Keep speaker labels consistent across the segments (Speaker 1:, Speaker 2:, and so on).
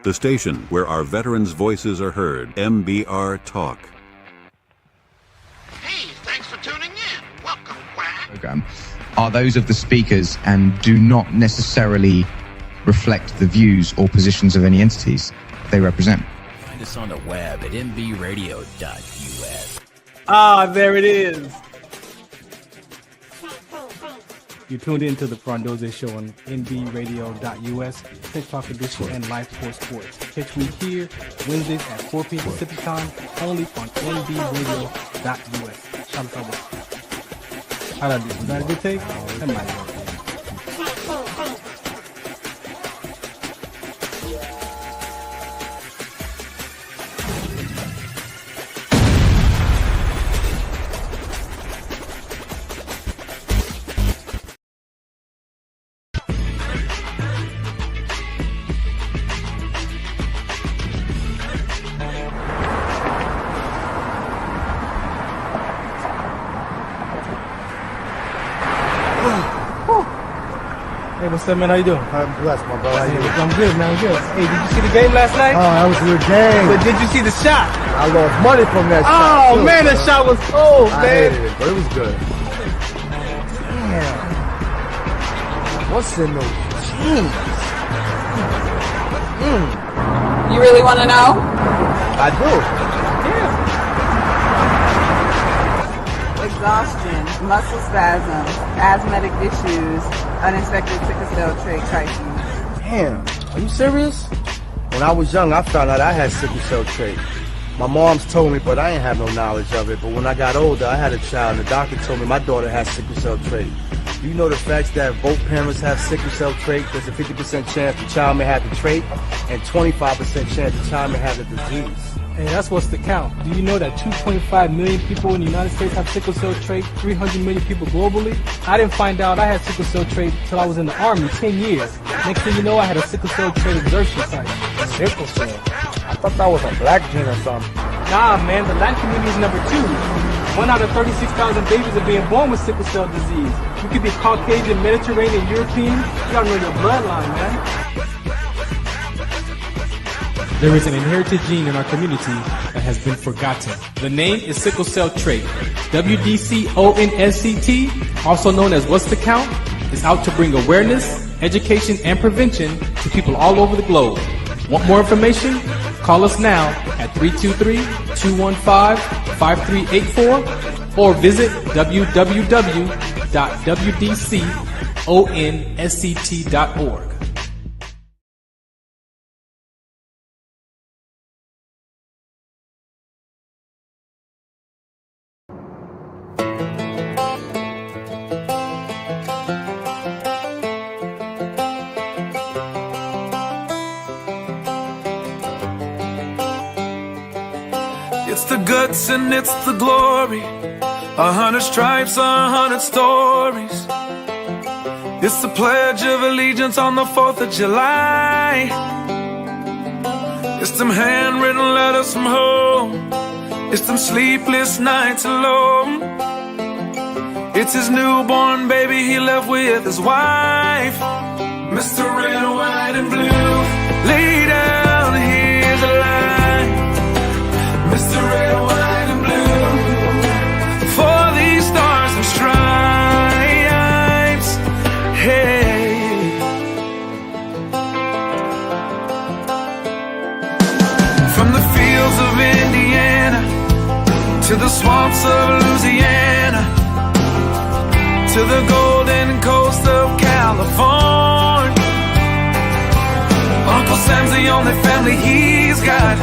Speaker 1: The station where our veterans' voices are heard. MBR Talk.
Speaker 2: Hey, thanks for tuning in. Welcome, Quack.
Speaker 3: Program are those of the speakers and do not necessarily reflect the views or positions of any entities they represent.
Speaker 4: Find us on the web at mbradio.us.
Speaker 5: Ah, there it is. You tuned into the Farron Dozier Show on nbradio.us, TikTok edition, and Live Sports. Catch me here Wednesdays at 4 p.m. Pacific time, only on nbradio.us. Shout out. How'd I do? Was that a good take? That might be. Hey, what's up, man? How you doing?
Speaker 6: I'm blessed, my brother. How you doing?
Speaker 5: I'm good, man. I'm good. Hey, did you see the game last night?
Speaker 6: Oh, that was a good game.
Speaker 5: But did you see the shot?
Speaker 6: I lost money from that shot.
Speaker 5: Oh,
Speaker 6: too,
Speaker 5: man, that shot was cold,
Speaker 6: I
Speaker 5: man.
Speaker 6: hated it, but it was good. Damn. What's in those jeans?
Speaker 7: You really want to know?
Speaker 6: I do.
Speaker 7: Exhaustion, muscle spasms, asthmatic issues, unexpected sickle cell trait crises.
Speaker 6: Damn. Are you serious? When I was young, I found out I had sickle cell trait. My mom's told me, but I ain't have no knowledge of it. But when I got older, I had a child, and the doctor told me my daughter has sickle cell trait. Do you know the facts that both parents have sickle cell trait? There's a 50% chance the child may have the trait, and 25% chance the child may have the disease.
Speaker 5: Hey, that's what's the count. Do you know that 2.5 million people in the United States have sickle cell trait, 300 million people globally? I didn't find out I had sickle cell trait until I was in the Army, 10 years. Next thing you know, I had a sickle cell trait exertion site.
Speaker 6: Sickle cell? I thought that was a black gene or something.
Speaker 5: Nah, man, the Latin community is number 2. 1 out of 36,000 babies are being born with sickle cell disease. You could be Caucasian, Mediterranean, European. You gotta know your bloodline, man. There is an inherited gene in our community that has been forgotten. The name is sickle cell trait. WDCONSCT, also known as What's the Count, is out to bring awareness, education, and prevention to people all over the globe. Want more information? Call us now at 323-215-5384 or visit www.wdconsct.org.
Speaker 8: It's the guts and it's the glory, 100 stripes, 100 stories. It's the Pledge of Allegiance on the 4th of July. It's them handwritten letters from home. It's them sleepless nights alone. It's his newborn baby he left with his wife. Mr. Red, White, and Blue, lay down, here's a line. Mr. Red, White, and Blue, for these stars and stripes. Hey, from the fields of Indiana to the swamps of Louisiana to the golden coast of California, Uncle Sam's the only family he's got.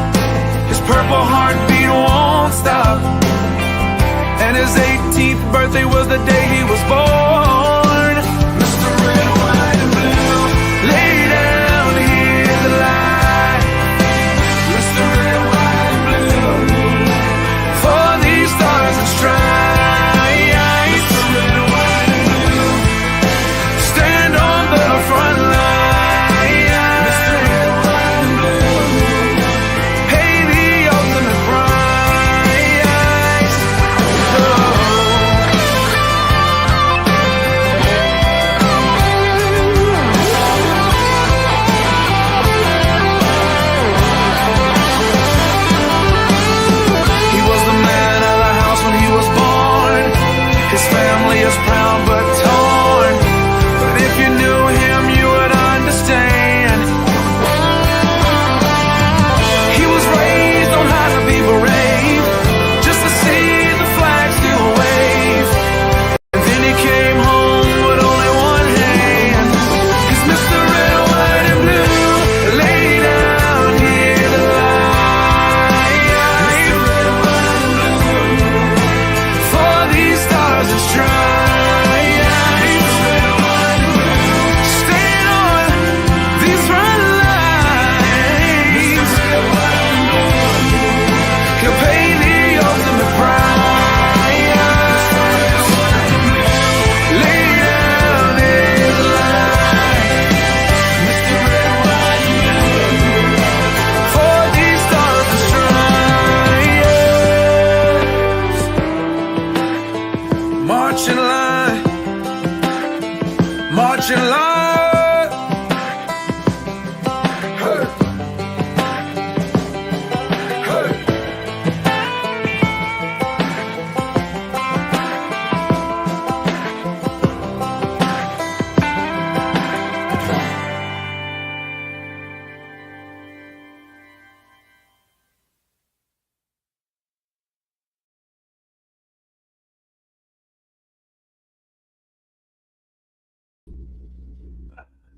Speaker 8: His purple heartbeat won't stop, and his 18th birthday was the day he was born. Mr. Red, White, and Blue, lay down, here's the light. Mr. Red, White, and Blue, for these stars and stripes. Mr. Red, White, and Blue, stand on the front line. Mr. Red, White, and Blue, pay the ultimate price. Oh.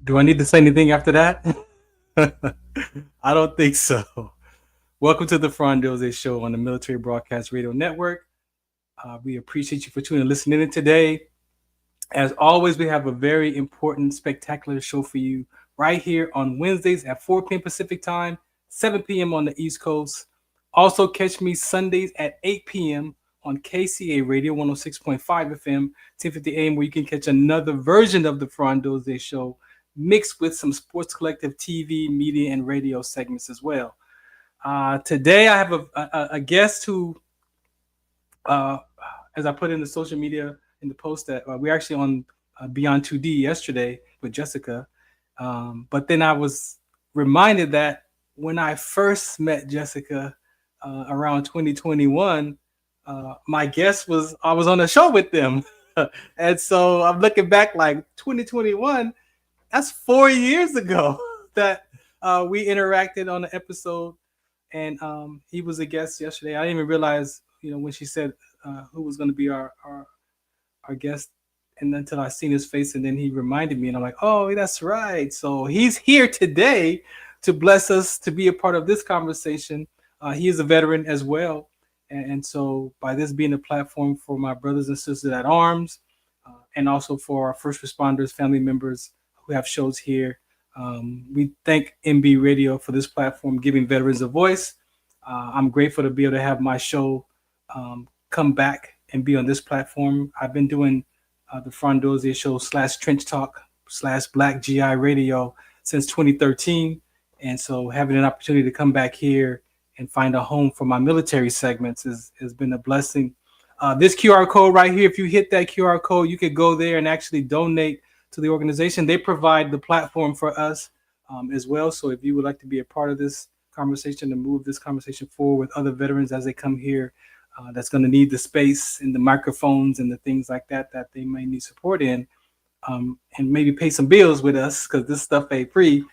Speaker 5: Do I need to say anything after that? I don't think so. Welcome to the Farron Dozier Show on the Military Broadcast Radio Network. We appreciate you for tuning and listening in today. As always, we have a very important, spectacular show for you right here on Wednesdays at 4 p.m. Pacific Time, 7 p.m. on the East Coast. Also, catch me Sundays at 8 p.m. on KCA Radio 106.5 FM, 1050 AM, where you can catch another version of the Farron Dozier Show mixed with some Sports Collective TV, media, and radio segments as well. Today, I have a guest who, as I put in the social media in the post, that we're actually on Beyond 2D yesterday with Jessica. But then I was reminded that when I first met Jessica around 2021, my guest was, I was on a show with them. And so I'm looking back like 2021, that's 4 years ago that we interacted on an episode. And he was a guest yesterday. I didn't even realize, when she said who was going to be our guest, and until I seen his face, and then he reminded me, and I'm like, oh, that's right. So he's here today to bless us, to be a part of this conversation. He is a veteran as well. And so by this being a platform for my brothers and sisters at arms, and also for our first responders, family members who have shows here, we thank MB Radio for this platform, giving veterans a voice. I'm grateful to be able to have my show come back and be on this platform. I've been doing the Farron Dozier Show / Trench Talk / Black GI Radio since 2013. And so having an opportunity to come back here and find a home for my military segments has been a blessing. This QR code right here, if you hit that QR code, you could go there and actually donate to the organization. They provide the platform for us as well. So if you would like to be a part of this conversation and move this conversation forward with other veterans as they come here, that's going to need the space and the microphones and the things like that they may need support in, and maybe pay some bills with us, because this stuff ain't free.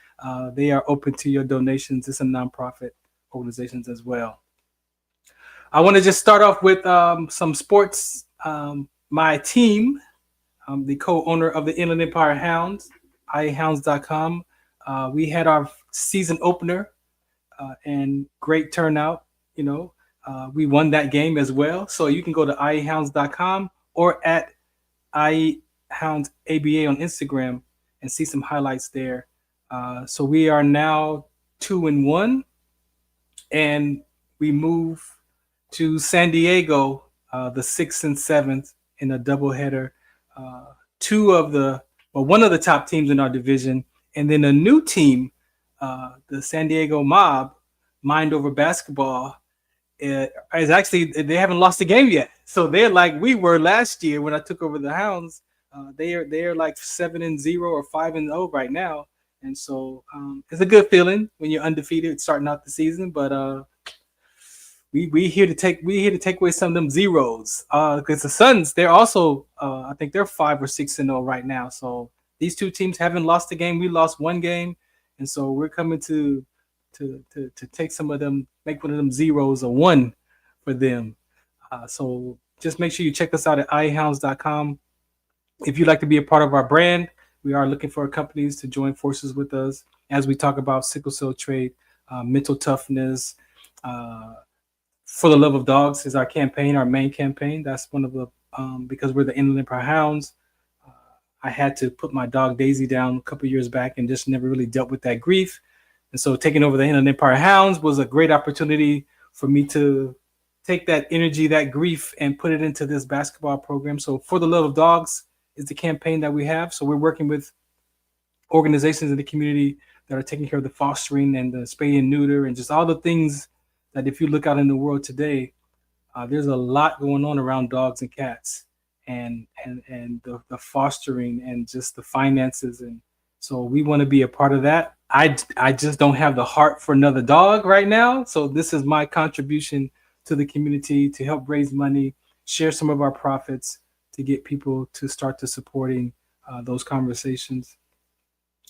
Speaker 5: They are open to your donations. It's a nonprofit organizations as well. I want to just start off with some sports. My team, the co-owner of the Inland Empire Hounds, iahounds.com. We had our season opener and great turnout. We won that game as well. So you can go to iahounds.com or at iahoundsaba on Instagram and see some highlights there. So we are now 2-1, and we move to San Diego the 6th and 7th in a doubleheader. One of the top teams in our division, and then a new team, the San Diego Mob, Mind Over Basketball, is actually, they haven't lost a game yet. So they're like we were last year when I took over the Hounds. They're like 7-0 or 5-0 right now, and so it's a good feeling when you're undefeated starting out the season. But we here to take away some of them zeros, because the Suns, they're also I think they're 5 or 6-0 right now. So these two teams haven't lost a game. We lost one game, and so we're coming to take some of them, make one of them zeros a one for them. So just make sure you check us out at iahounds.com. If you'd like to be a part of our brand, we are looking for companies to join forces with us as we talk about sickle cell trait, mental toughness. For the Love of Dogs is our campaign, our main campaign. That's one of the, because we're the Inland Empire Hounds, I had to put my dog Daisy down a couple years back and just never really dealt with that grief. And so taking over the Inland Empire Hounds was a great opportunity for me to take that energy, that grief, and put it into this basketball program. So For the Love of Dogs is the campaign that we have. So we're working with organizations in the community that are taking care of the fostering and the spay and neuter and just all the things that if you look out in the world today, there's a lot going on around dogs and cats and the fostering and just the finances. And so we want to be a part of that. I just don't have the heart for another dog right now. So this is my contribution to the community to help raise money, share some of our profits to get people to start to supporting those conversations.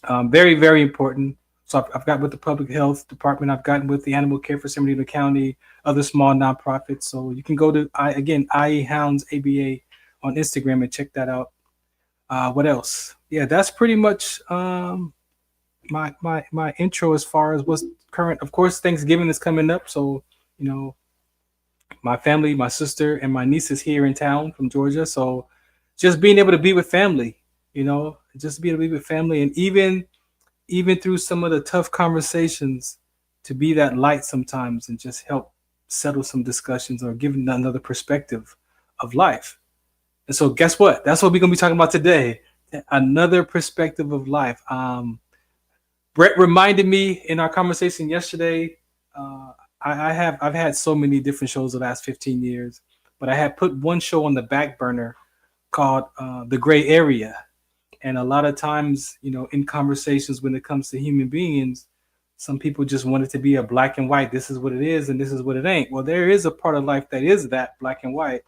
Speaker 5: Very, very important. So I've got with the public health department, I've gotten with the animal care for San Bernardino County, other small nonprofits. So you can go to, iahoundsaba on Instagram and check that out. What else? Yeah, that's pretty much my intro as far as what's current. Of course, Thanksgiving is coming up, so my family, my sister, and my niece is here in town from Georgia. So just being able to be with family, just being able to be with family, and even through some of the tough conversations, to be that light sometimes and just help settle some discussions or give another perspective of life. And so guess what? That's what we're going to be talking about today. Another perspective of life. Brett reminded me in our conversation yesterday, I've had so many different shows the last 15 years, but I had put one show on the back burner called The Gray Area. And a lot of times, in conversations when it comes to human beings, some people just want it to be a black and white. This is what it is and this is what it ain't. Well, there is a part of life that is that black and white.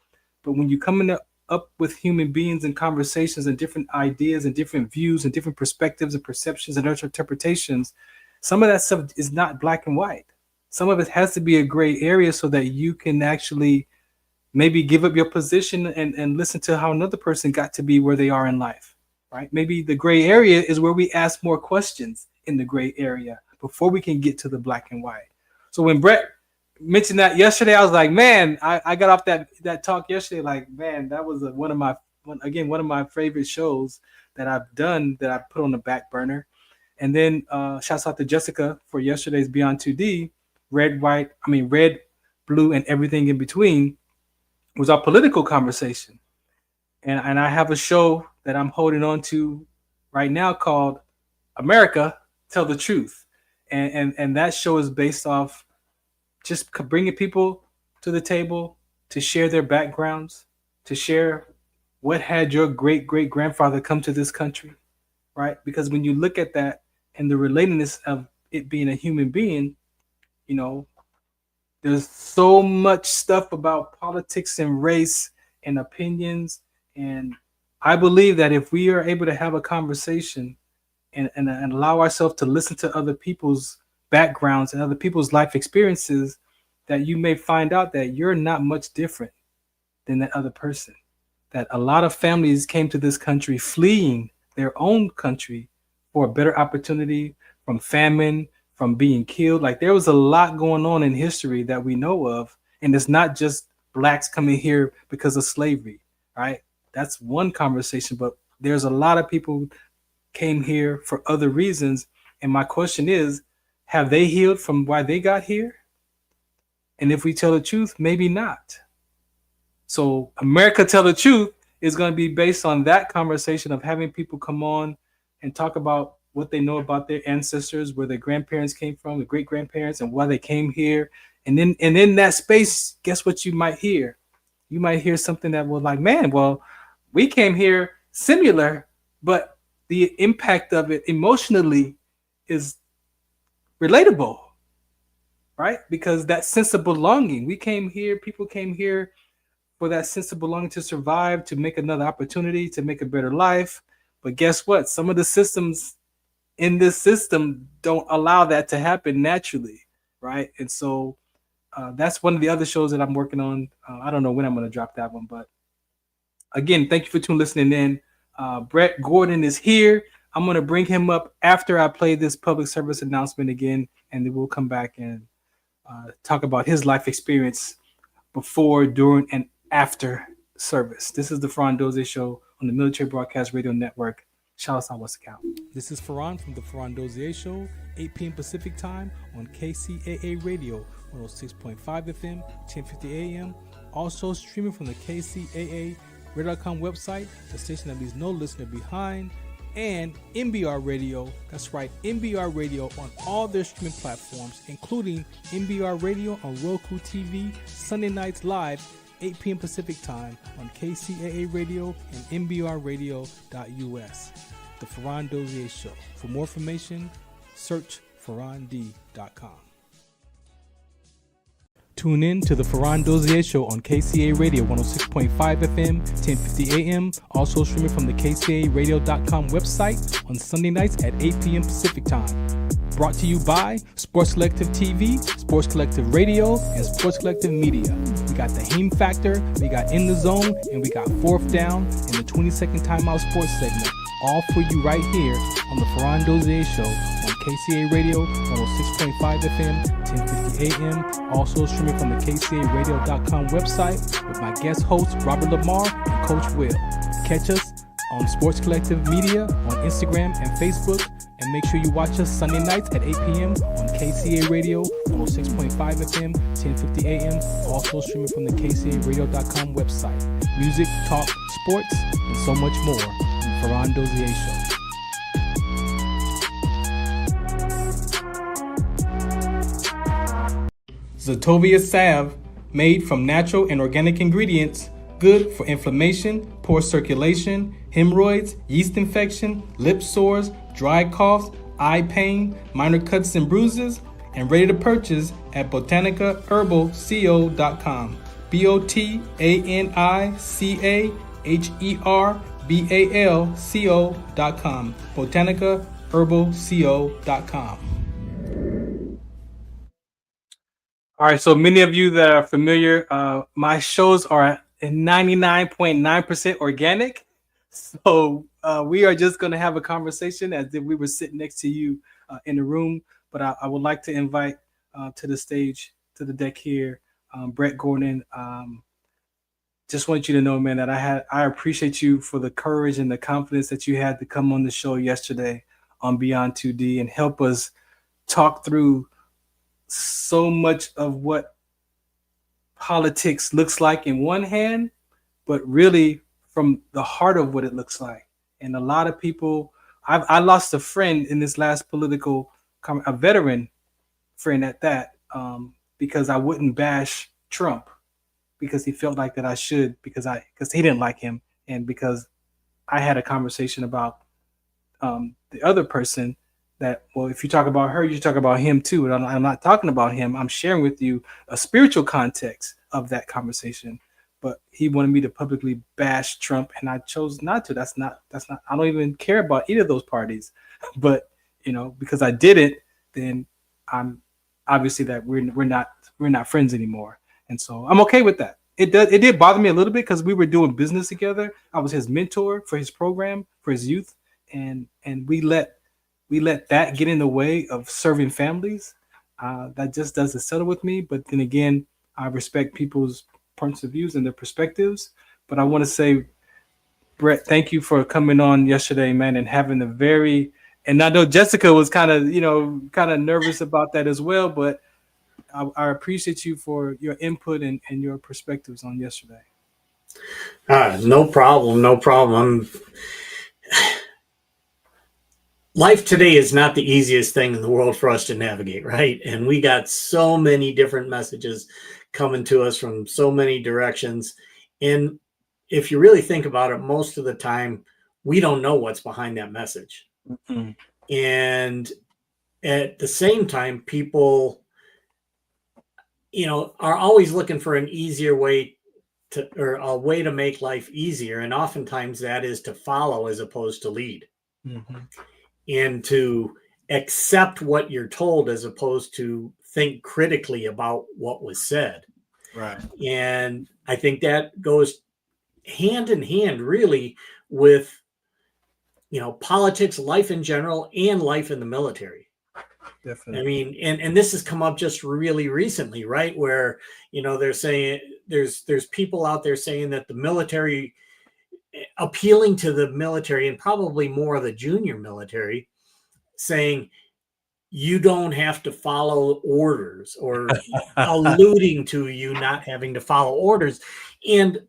Speaker 5: But when you come up with human beings and conversations and different ideas and different views and different perspectives and perceptions and interpretations, some of that stuff is not black and white. Some of it has to be a gray area so that you can actually maybe give up your position and listen to how another person got to be where they are in life, right? Maybe the gray area is where we ask more questions in the gray area before we can get to the black and white. So when Brett mentioned that yesterday, I was like, man, I got off that talk yesterday. Like, man, that was one of my favorite shows that I've done that I put on the back burner. And then shouts out to Jessica for yesterday's Beyond 2D, red, blue, and everything in between was our political conversation. And I have a show that I'm holding on to right now called America, Tell the Truth. And that show is based off just bringing people to the table to share their backgrounds, to share what had your great-great-grandfather come to this country, right? Because when you look at that and the relatedness of it being a human being, there's so much stuff about politics and race and opinions. And I believe that if we are able to have a conversation and allow ourselves to listen to other people's backgrounds and other people's life experiences, that you may find out that you're not much different than that other person. That a lot of families came to this country fleeing their own country for a better opportunity, from famine, from being killed. Like, there was a lot going on in history that we know of. And it's not just blacks coming here because of slavery, right? That's one conversation, but there's a lot of people came here for other reasons. And my question is, have they healed from why they got here? And if we tell the truth, maybe not. So America Tell the Truth is going to be based on that conversation of having people come on and talk about what they know about their ancestors, where their grandparents came from, the great grandparents, and why they came here. And then in that space, guess what you might hear? You might hear something that was like, man, well, we came here similar, but the impact of it emotionally is relatable, right? Because that sense of belonging, people came here for that sense of belonging, to survive, to make another opportunity, to make a better life. But guess what? Some of the systems in this system don't allow that to happen naturally, right? And so that's one of the other shows that I'm working on. I don't know when I'm going to drop that one, but again, thank you for listening in. Brett Gordon is here. I'm going to bring him up after I play this public service announcement again, and then we'll come back and talk about his life experience before, during, and after service. This is the Farron Dozier Show on the Military Broadcast Radio Network. Shout out What's the Count. This is Farron from the Farron Dozier Show, 8 p.m. Pacific Time on KCAA Radio, 106.5 FM, 1050 AM. Also streaming from the KCAA Radio.com website, the station that leaves no listener behind, and MBR Radio. That's right, MBR Radio on all their streaming platforms, including MBR Radio on Roku TV, Sunday nights live, 8 p.m. Pacific Time on KCAA Radio and MBRradio.us. The Farron Dozier Show. For more information, search farrond.com. Tune in to the Farron Dozier Show on KCAA Radio 106.5 FM, 1050 AM. Also streaming from the KCAAradio.com website on Sunday nights at 8 p.m. Pacific Time. Brought to you by Sports Collective TV, Sports Collective Radio, and Sports Collective Media. We got the Heme Factor, we got In the Zone, and we got Fourth Down in the 20-second timeout sports segment. all for you right here on the Farron Dozier Show on KCA Radio 106.5 FM, 1050 AM. Also streaming from the KCARadio.com website with my guest hosts Robert Lamar and Coach Will. Catch us on Sports Collective Media on Instagram and Facebook. And make sure you watch us Sunday nights at 8 p.m. on KCA Radio 106.5 FM, 1050 AM. Also streaming from the KCARadio.com website. Music, talk, sports, and so much more on the Farron Dozier Show. Zetovia salve, made from natural and organic ingredients, good for inflammation, poor circulation, hemorrhoids, yeast infection, lip sores, dry coughs, eye pain, minor cuts and bruises, and ready to purchase at botanicaherbalco.com. BOTANICAHERBALCO.com. botanicaherbalco.com. All right, so many of you that are familiar, my shows are 99.9% organic. So we are just going to have a conversation as if we were sitting next to you in the room. But I would like to invite to the stage, to the deck here, Brett Gordon. Just want you to know, man, that I appreciate you for the courage and the confidence that you had to come on the show yesterday on Beyond 2D and help us talk through so much of what politics looks like in one hand, but really from the heart of what it looks like. And a lot of people, I lost a friend in this last political, a veteran friend at that, because I wouldn't bash Trump because he felt like that I should, because he didn't like him, and because I had a conversation about the other person that, well, if you talk about her, you talk about him too. And I'm not talking about him. I'm sharing with you a spiritual context of that conversation. But he wanted me to publicly bash Trump, and I chose not to. That's not. I don't even care about either of those parties. But because I didn't, then I'm obviously that we're not friends anymore. And so I'm okay with that. It did bother me a little bit because we were doing business together. I was his mentor for his program for his youth, and we let that get in the way of serving families. That just doesn't settle with me. But then again, I respect people's points of views and their perspectives. But I want to say, Brett, thank you for coming on yesterday, man, and having and I know Jessica was kind of nervous about that as well, but I appreciate you for your input and your perspectives on yesterday.
Speaker 9: No problem. Life today is not the easiest thing in the world for us to navigate, right? And we got so many different messages coming to us from so many directions. And if you really think about it, most of the time, we don't know what's behind that message. Mm-hmm. And at the same time, people, are always looking for an easier way or a way to make life easier. And oftentimes that is to follow as opposed to lead. Mm-hmm. And to accept what you're told as opposed to think critically about what was said. Right. And I think that goes hand in hand really with, politics, life in general, and life in the military. Definitely. I mean, and this has come up just really recently, right? Where, they're saying there's people out there saying that the military, appealing to the military and probably more of the junior military, saying you don't have to follow orders, or alluding to you not having to follow orders. And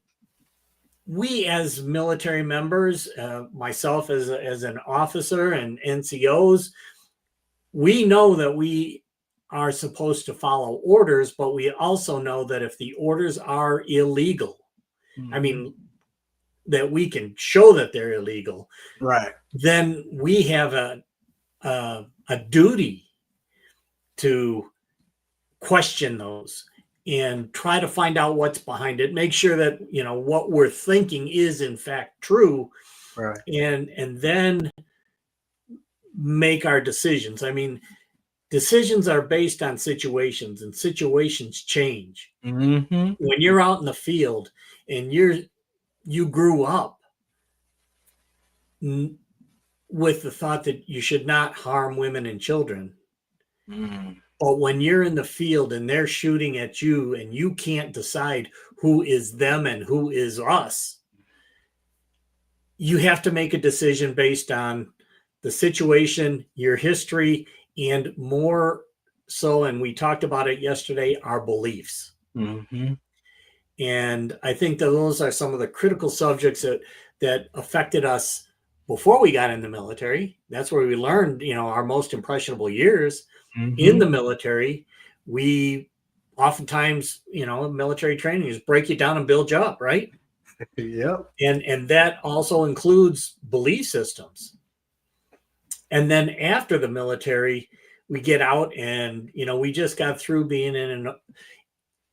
Speaker 9: we as military members, myself as an officer and NCOs, we know that we are supposed to follow orders, but we also know that if the orders are illegal, mm-hmm. I mean, that we can show that they're illegal, right? Then we have a duty to question those and try to find out what's behind it. Make sure that what we're thinking is in fact true, right? And then make our decisions. I mean, decisions are based on situations, and situations change. Mm-hmm. When you're out in the field and you grew up with the thought that you should not harm women and children. But when you're in the field and they're shooting at you and you can't decide who is them and who is us, you have to make a decision based on the situation, your history, and more so, and we talked about it yesterday, our beliefs.
Speaker 6: Mm-hmm.
Speaker 9: And I think that those are some of the critical subjects that affected us before we got in the military. That's where we learned, our most impressionable years in the military. We oftentimes, military training is break you down and build you up, right?
Speaker 6: Yep.
Speaker 9: And that also includes belief systems. And then after the military, we get out and, we just got through being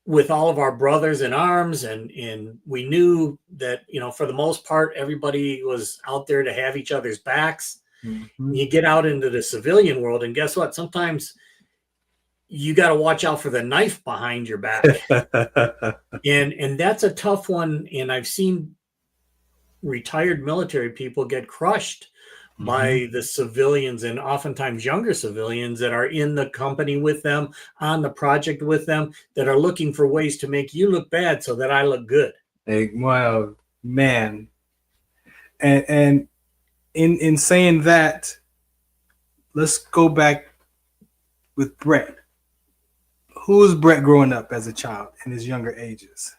Speaker 9: with all of our brothers in arms. And we knew that, for the most part, everybody was out there to have each other's backs. Mm-hmm. You get out into the civilian world, and guess what? Sometimes you got to watch out for the knife behind your back. and that's a tough one. And I've seen retired military people get crushed by the civilians, and oftentimes younger civilians that are in the company with them, on the project with them, that are looking for ways to make you look bad so that I look good.
Speaker 10: Well, man. And in saying that, let's go back with Brett. Who was Brett growing up as a child in his younger ages?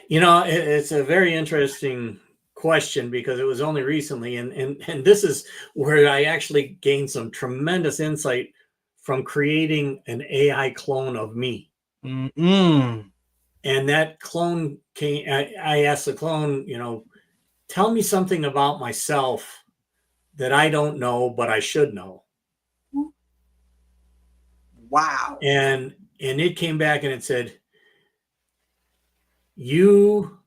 Speaker 9: It's a very interesting question, because it was only recently, and this is where I actually gained some tremendous insight from creating an AI clone of me.
Speaker 10: Mm-mm.
Speaker 9: And that clone came, I asked the clone, tell me something about myself that I don't know, but I should know.
Speaker 10: Wow.
Speaker 9: And it came back and it said, you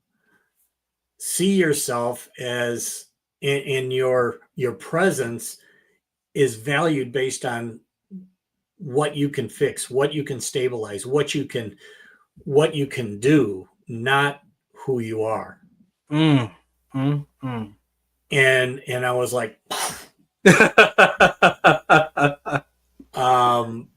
Speaker 9: see yourself as in your presence is valued based on what you can fix, what you can stabilize, what you can do, not who you are. And I was like,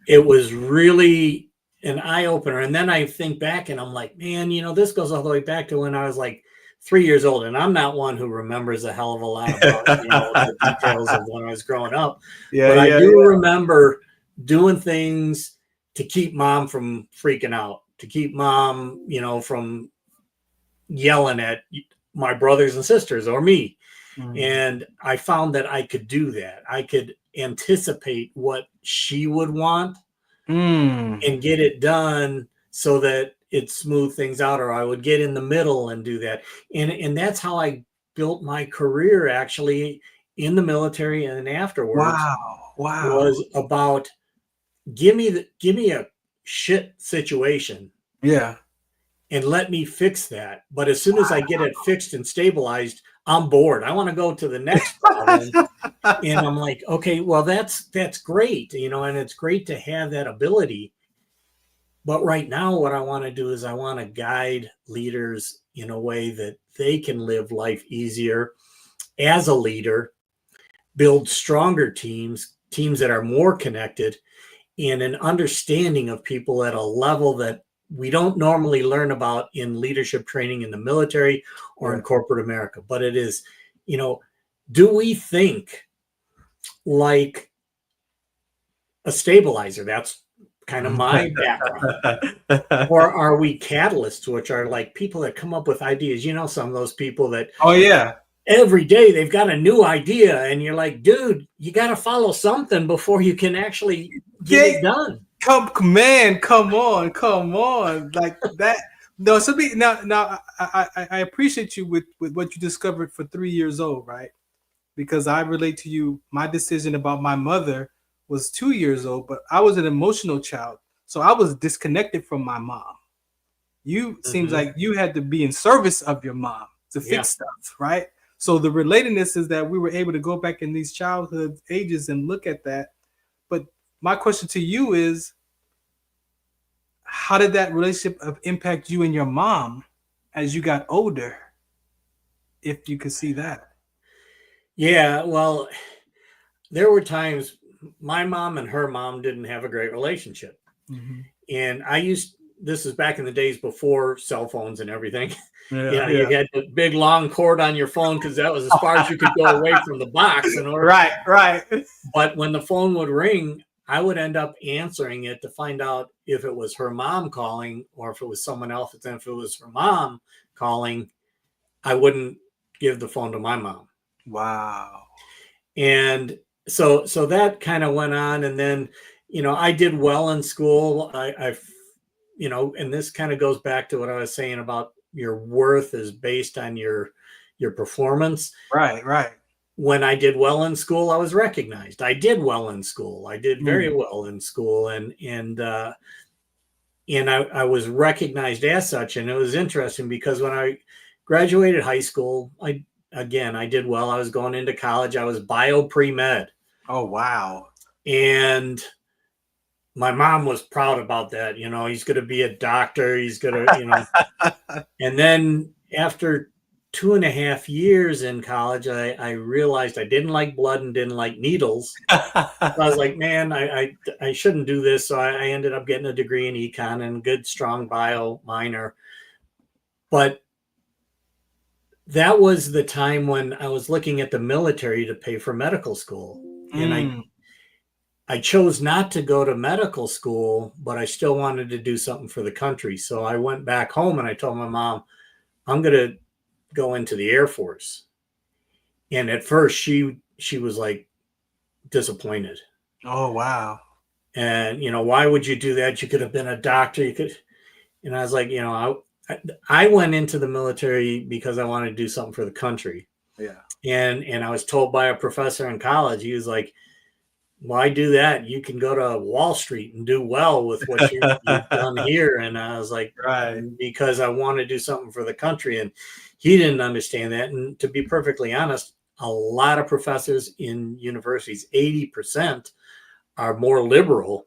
Speaker 9: it was really an eye opener. And then I think back and I'm like, man, this goes all the way back to when I was like 3 years old, and I'm not one who remembers a hell of a lot about the details of when I was growing up. But I do remember doing things to keep mom from freaking out, to keep mom, from yelling at my brothers and sisters or me. And I found that I could do that. I could anticipate what she would want and get it done so that it smoothed things out, or I would get in the middle and do that. And that's how I built my career, actually, in the military and afterwards.
Speaker 10: Wow.
Speaker 9: Was about give me a shit situation.
Speaker 10: Yeah.
Speaker 9: And let me fix that. But as soon as I get it fixed and stabilized, I'm bored. I want to go to the next problem. And I'm like, okay, well, that's great, and it's great to have that ability. But right now, what I want to do is I want to guide leaders in a way that they can live life easier as a leader, build stronger teams that are more connected, and an understanding of people at a level that we don't normally learn about in leadership training in the military or in corporate America. But it is, do we think like a stabilizer? That's kind of my background. Or are we catalysts, which are like people that come up with ideas? Some of those people that every day they've got a new idea, and you're like, dude, you got to follow something before you can actually get it done.
Speaker 10: Come on, like that. No, so now I appreciate you with what you discovered for 3 years old, right? Because I relate to you. My decision about my mother was 2 years old, but I was an emotional child, so I was disconnected from my mom. You seems like you had to be in service of your mom to fix stuff, right? So the relatedness is that we were able to go back in these childhood ages and look at that. But my question to you is, how did that relationship impact you and your mom as you got older? If you could see that.
Speaker 9: Yeah, well, there were times my mom and her mom didn't have a great relationship.
Speaker 10: Mm-hmm.
Speaker 9: And this is back in the days before cell phones and everything.
Speaker 10: Yeah,
Speaker 9: You had the big long cord on your phone because that was as far as you could go away from the box in order.
Speaker 10: Right.
Speaker 9: But when the phone would ring, I would end up answering it to find out if it was her mom calling or if it was someone else. And if it was her mom calling, I wouldn't give the phone to my mom.
Speaker 10: Wow.
Speaker 9: And so that kind of went on. And then, I did well in school. I and this kind of goes back to what I was saying about your worth is based on your performance.
Speaker 10: Right.
Speaker 9: When I did well in school, I was recognized. I did well in school. I did very well in school, and I was recognized as such. And it was interesting because when I graduated high school, I did well. I was going into college. I was bio pre-med.
Speaker 10: Oh, wow.
Speaker 9: And my mom was proud about that. He's going to be a doctor. He's going to, and then after 2.5 years in college, I realized I didn't like blood and didn't like needles. So I was like, man, I shouldn't do this. So I ended up getting a degree in econ and good, strong bio minor. But that was the time when I was looking at the military to pay for medical school. And I chose not to go to medical school, but I still wanted to do something for the country. So I went back home and I told my mom, I'm going to go into the Air Force. And at first she was like disappointed.
Speaker 10: Oh, wow.
Speaker 9: And, why would you do that? You could have been a doctor. And I was like, I went into the military because I wanted to do something for the country.
Speaker 10: Yeah.
Speaker 9: And I was told by a professor in college, he was like, why do that? You can go to Wall Street and do well with what you've done here. And I was like,
Speaker 10: right,
Speaker 9: because I want to do something for the country. And he didn't understand that. And to be perfectly honest, a lot of professors in universities, 80% are more liberal.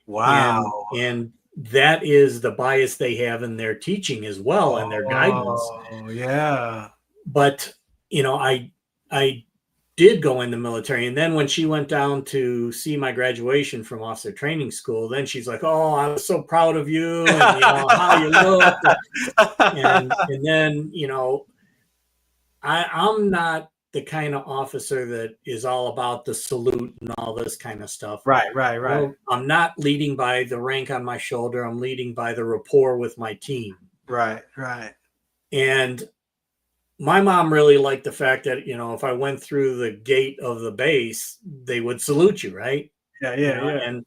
Speaker 10: Wow.
Speaker 9: And that is the bias they have in their teaching as well and their guidance.
Speaker 10: Oh, yeah.
Speaker 9: But, I did go in the military. And then when she went down to see my graduation from officer training school, then she's like, oh, I was so proud of you and how you looked. And then, I'm not the kind of officer that is all about the salute and all this kind of stuff.
Speaker 10: Right.
Speaker 9: I'm not leading by the rank on my shoulder. I'm leading by the rapport with my team.
Speaker 10: Right.
Speaker 9: And my mom really liked the fact that, if I went through the gate of the base, they would salute you, right?
Speaker 10: Yeah.
Speaker 9: And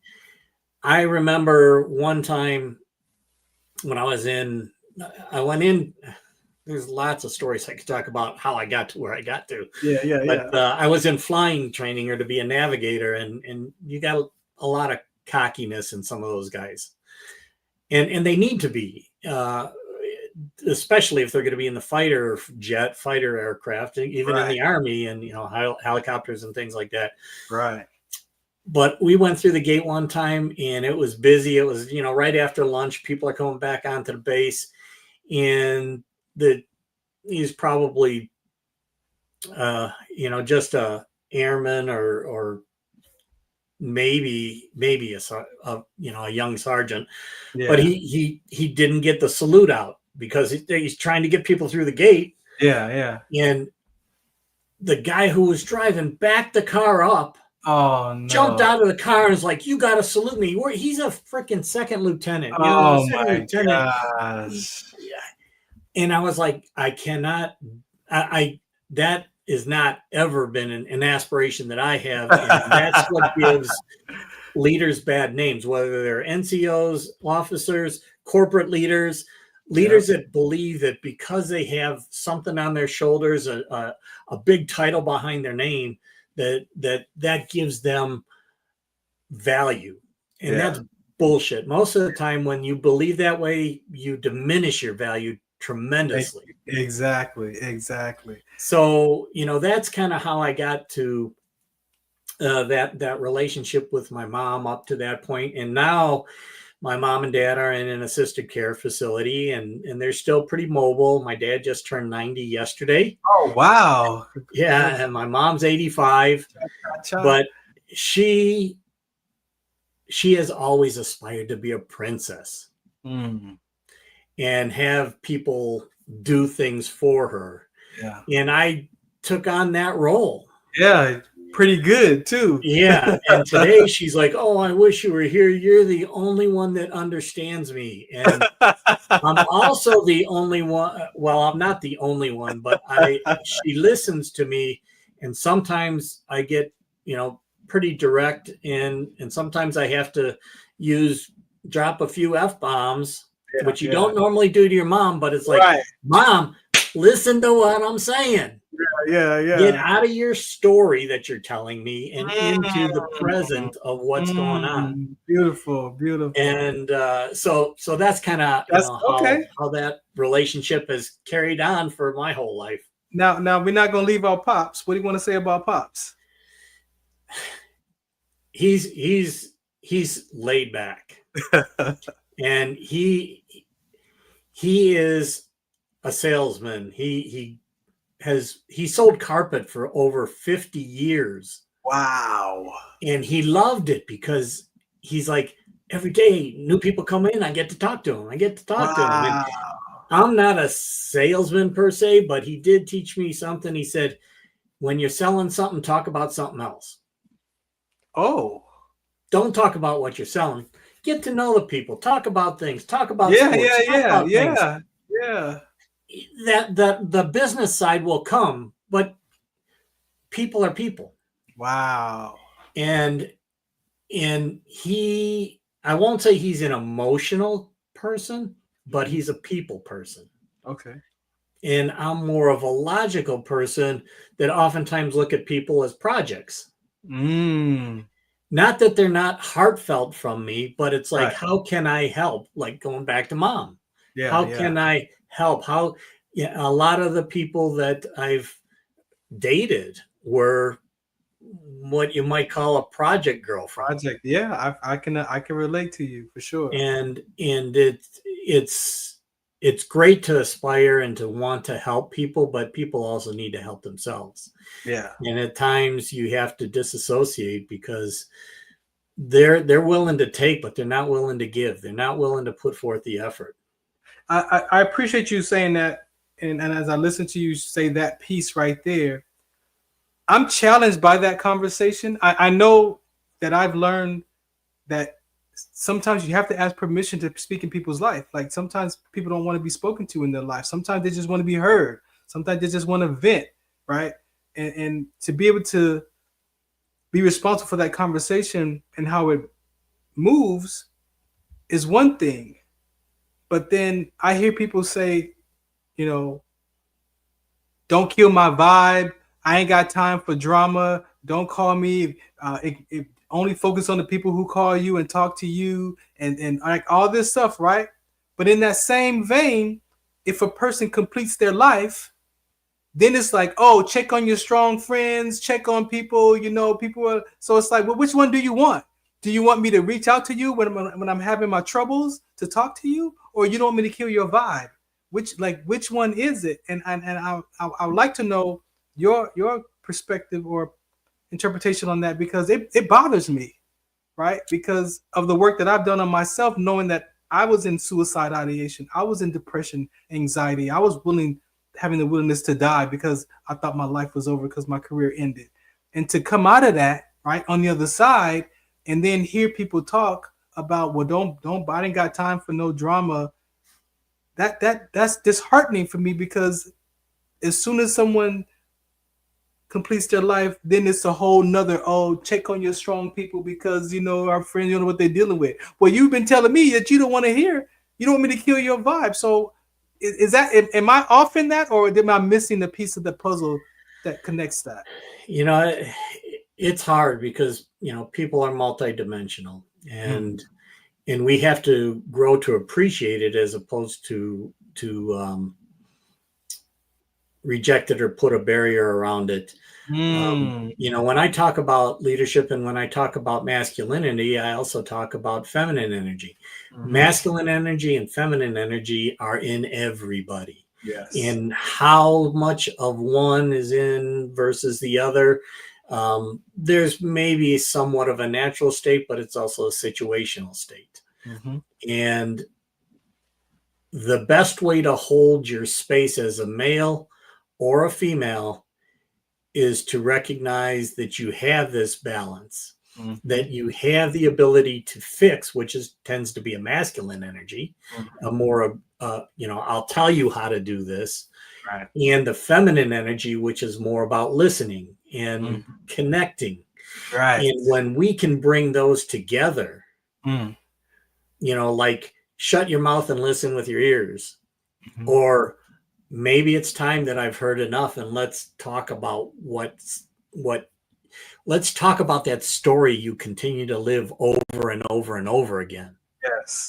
Speaker 9: I remember one time when I went in, there's lots of stories I could talk about how I got to where I got to.
Speaker 10: Yeah.
Speaker 9: But I was in flying training or to be a navigator, and you got a lot of cockiness in some of those guys. And they need to be. Especially if they're going to be in the fighter aircraft, even in the Army and, helicopters and things like that.
Speaker 10: Right.
Speaker 9: But we went through the gate one time and it was busy. It was, right after lunch, people are coming back onto the base and he's probably, just a airman or maybe a young sergeant, but he didn't get the salute out because he's trying to get people through the gate.
Speaker 10: Yeah.
Speaker 9: And the guy who was driving backed the car up, jumped out of the car and was like, you got to salute me. He's a freaking second lieutenant.
Speaker 10: My gosh.
Speaker 9: And I was like, I cannot, that is not ever been an aspiration that I have. And that's what gives leaders bad names, whether they're NCOs, officers, corporate leaders that believe that because they have something on their shoulders, a big title behind their name, that gives them value. And that's bullshit. Most of the time when you believe that way, you diminish your value tremendously.
Speaker 10: Exactly.
Speaker 9: So, that's kind of how I got to that relationship with my mom up to that point. And now my mom and dad are in an assisted care facility, and they're still pretty mobile. My dad just turned 90 yesterday.
Speaker 10: Oh, wow.
Speaker 9: Yeah, and my mom's 85. But she has always aspired to be a princess and have people do things for her.
Speaker 10: Yeah.
Speaker 9: And I took on that role.
Speaker 10: Yeah, pretty good too.
Speaker 9: Yeah. And today she's like, oh, I wish you were here. You're the only one that understands me. And I'm also the only one. Well, I'm not the only one, but she listens to me. And sometimes I get, pretty direct, and sometimes I have to drop a few F-bombs, which you don't normally do to your mom, but it's like, Mom, listen to what I'm saying.
Speaker 10: Yeah.
Speaker 9: Get out of your story that you're telling me and into the present of what's going on.
Speaker 10: Beautiful.
Speaker 9: And so that's kind of how that relationship has carried on for my whole life.
Speaker 10: Now we're not going to leave our Pops. What do you want to say about Pops?
Speaker 9: He's laid back. And he is a salesman. He sold carpet for over 50 years.
Speaker 10: Wow.
Speaker 9: And he loved it because he's like, every day new people come in, I get to talk to them. to him. And I'm not a salesman per se, but he did teach me something. He said, when you're selling something, talk about something else.
Speaker 10: Oh.
Speaker 9: Don't talk about what you're selling. Get to know the people. Talk about things. Talk about
Speaker 10: sports.
Speaker 9: Yeah.
Speaker 10: That
Speaker 9: the business side will come, but people are people.
Speaker 10: Wow.
Speaker 9: And I won't say he's an emotional person, but he's a people person.
Speaker 10: Okay.
Speaker 9: And I'm more of a logical person that oftentimes look at people as projects. Not that they're not heartfelt from me, but it's like, how can I help? Like going back to Mom. How can I help? A lot of the people that I've dated were what you might call a project girlfriend.
Speaker 10: Yeah, I can relate to you for sure.
Speaker 9: And it's great to aspire and to want to help people, but people also need to help themselves.
Speaker 10: Yeah.
Speaker 9: And at times you have to disassociate because they're willing to take, but they're not willing to give. They're not willing to put forth the effort.
Speaker 10: I appreciate you saying that. And as I listen to you say that piece right there, I'm challenged by that conversation. I know that I've learned that sometimes you have to ask permission to speak in people's life. Like sometimes people don't want to be spoken to in their life. Sometimes they just want to be heard. Sometimes they just want to vent, right? And to be able to be responsible for that conversation and how it moves is one thing. But then I hear people say, don't kill my vibe. I ain't got time for drama. Don't call me. Only focus on the people who call you and talk to you and like all this stuff, right? But in that same vein, if a person completes their life, then it's like, oh, check on your strong friends, check on people, people are. So it's like, well, which one do you want? Do you want me to reach out to you when I'm having my troubles to talk to you, or you don't want me to kill your vibe? Which one is it? And I would like to know your perspective or interpretation on that, because it bothers me, right? Because of the work that I've done on myself, knowing that I was in suicide ideation, I was in depression, anxiety, I was having the willingness to die because I thought my life was over because my career ended. And to come out of that, right, on the other side, and then hear people talk about, well, I ain't got time for no drama. That's disheartening for me, because as soon as someone completes their life, then it's a whole nother, check on your strong people because, our friends, you know what they're dealing with. Well, you've been telling me that you don't want to hear, you don't want me to kill your vibe. So is that, am I off in that, or am I missing the piece of the puzzle that connects that?
Speaker 9: It's hard because, people are multidimensional and we have to grow to appreciate it as opposed to reject it or put a barrier around it. When I talk about leadership and when I talk about masculinity, I also talk about feminine energy. Masculine energy and feminine energy are in everybody.
Speaker 10: Yes.
Speaker 9: And how much of one is in versus the other, there's maybe somewhat of a natural state, but it's also a situational state. And the best way to hold your space as a male or a female is to recognize that you have this balance, that you have the ability to fix, which tends to be a masculine energy, a more, I'll tell you how to do this,
Speaker 10: right.
Speaker 9: And the feminine energy, which is more about listening and connecting.
Speaker 10: Right.
Speaker 9: And when we can bring those together, like shut your mouth and listen with your ears, or maybe it's time that I've heard enough and let's talk about let's talk about that story you continue to live over and over and over again.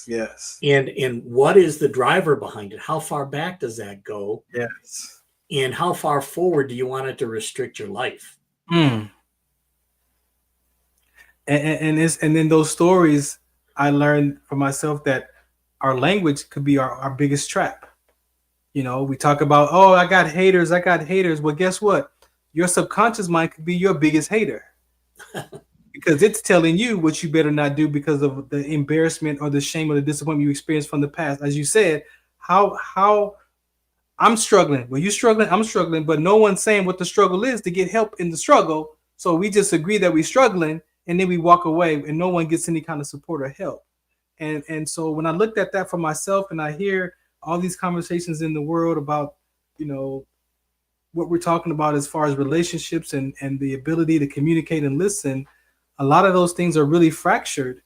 Speaker 10: Yes.
Speaker 9: And what is the driver behind it? How far back does that go?
Speaker 10: Yes.
Speaker 9: And how far forward do you want it to restrict your life?
Speaker 10: And then those stories, I learned for myself that our language could be our biggest trap. We talk about, oh, I got haters. Well, guess what? Your subconscious mind could be your biggest hater because it's telling you what you better not do because of the embarrassment or the shame or the disappointment you experienced from the past. As you said, how I'm struggling. Well, you're struggling, I'm struggling, but no one's saying what the struggle is to get help in the struggle. So we just agree that we're struggling and then we walk away and no one gets any kind of support or help. And so when I looked at that for myself and I hear all these conversations in the world about, what we're talking about as far as relationships and the ability to communicate and listen, a lot of those things are really fractured,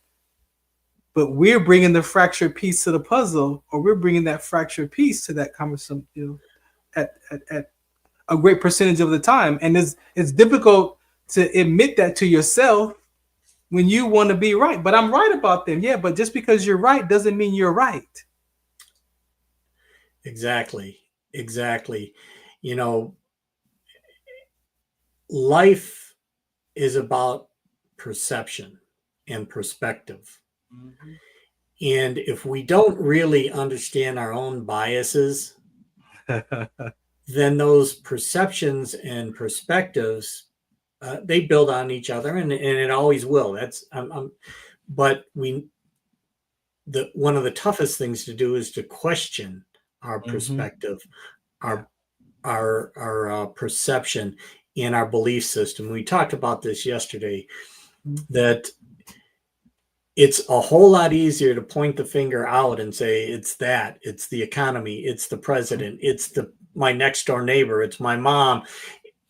Speaker 10: but we're bringing the fractured piece to the puzzle, or we're bringing that fractured piece to that conversation, at a great percentage of the time. And it's difficult to admit that to yourself when you want to be right, but I'm right about them. Yeah. But just because you're right doesn't mean you're right.
Speaker 9: Exactly. Life is about perception and perspective. And if we don't really understand our own biases, then those perceptions and perspectives, they build on each other, and it always will. But one of the toughest things to do is to question our perspective, our perception, and our belief system. We talked about this yesterday, that it's a whole lot easier to point the finger out and say it's the economy, it's the president, it's my next door neighbor, it's my mom.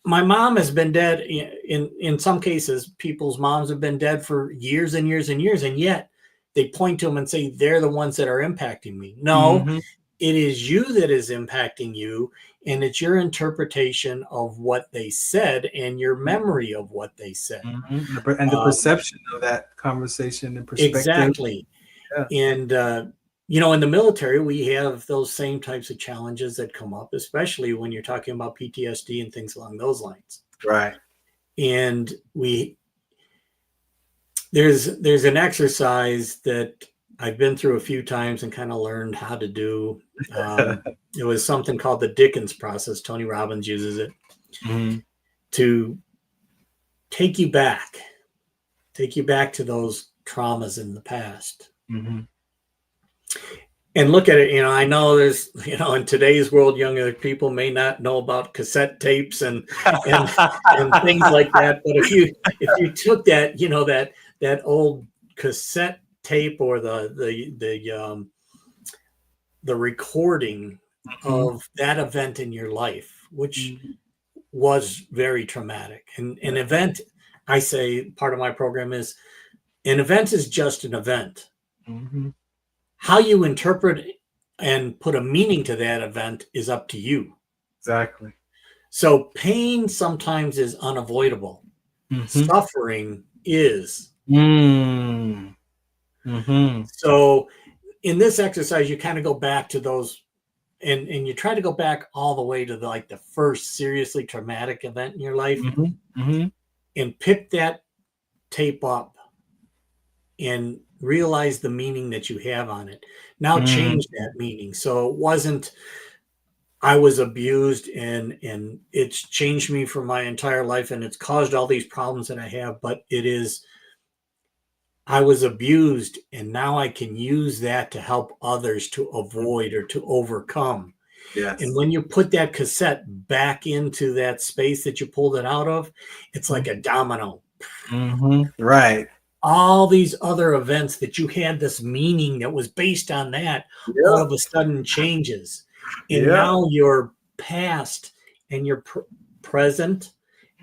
Speaker 9: My mom has been dead. In some cases, people's moms have been dead for years and years and years, and yet they point to them and say they're the ones that are impacting me. No, it is you that is impacting you, and it's your interpretation of what they said and your memory of what they said.
Speaker 10: And the perception of that conversation and perspective.
Speaker 9: Exactly. Yeah. And, in the military, we have those same types of challenges that come up, especially when you're talking about PTSD and things along those lines.
Speaker 10: Right.
Speaker 9: And there's an exercise that I've been through a few times and kind of learned how to do. It was something called the Dickens process. Tony Robbins uses it to take you back to those traumas in the past. And look at it. I know there's, in today's world, younger people may not know about cassette tapes and things like that. But if you took that, that old cassette tape or the recording of that event in your life, which was very traumatic. And an event, I say, part of my program is an event is just an event. How you interpret and put a meaning to that event is up to you.
Speaker 10: Exactly.
Speaker 9: So pain sometimes is unavoidable. Suffering is. So in this exercise, you kind of go back to those and you try to go back all the way to the first seriously traumatic event in your life, and pick that tape up and realize the meaning that you have on it. Now change that meaning. So it wasn't I was abused and it's changed me for my entire life and it's caused all these problems that I have, but it is I was abused and now I can use that to help others to avoid or to overcome.
Speaker 10: Yes.
Speaker 9: And when you put that cassette back into that space that you pulled it out of, it's like a domino.
Speaker 10: Right.
Speaker 9: All these other events that you had this meaning that was based on that, all of a sudden changes. And now your past and your present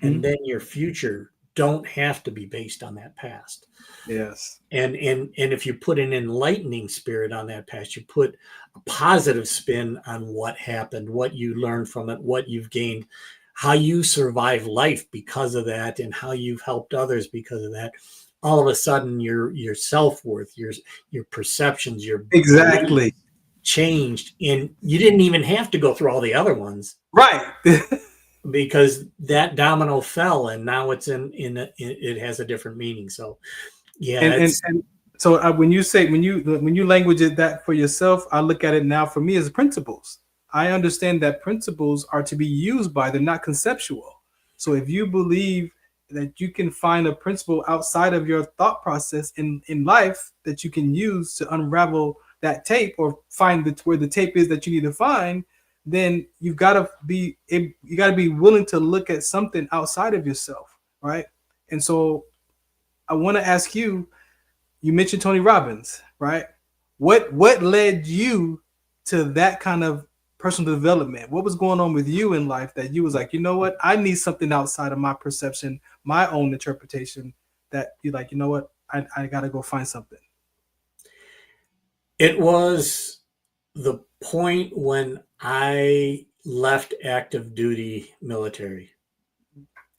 Speaker 9: and then your future don't have to be based on that past.
Speaker 10: Yes.
Speaker 9: And if you put an enlightening spirit on that past, you put a positive spin on what happened, what you learned from it, what you've gained, how you survive life because of that, and how you've helped others because of that. All of a sudden, your self-worth, your perceptions, your
Speaker 10: exactly
Speaker 9: changed, and you didn't even have to go through all the other ones,
Speaker 10: right?
Speaker 9: Because that domino fell, and now it's it has a different meaning. So, yeah.
Speaker 10: And so when you language it that for yourself, I look at it now for me as principles. I understand that principles are to be used by, they're not conceptual. So if you believe that you can find a principle outside of your thought process in life that you can use to unravel that tape or find where the tape is that you need to find, then you got to be willing to look at something outside of yourself, right? And so I want to ask you, you mentioned Tony Robbins, right? What led you to that kind of personal development? What was going on with you in life that you was like, you know what, I need something outside of my perception, my own interpretation, that you're like, you know what, I got to go find something?
Speaker 9: It was the point when I left active duty military.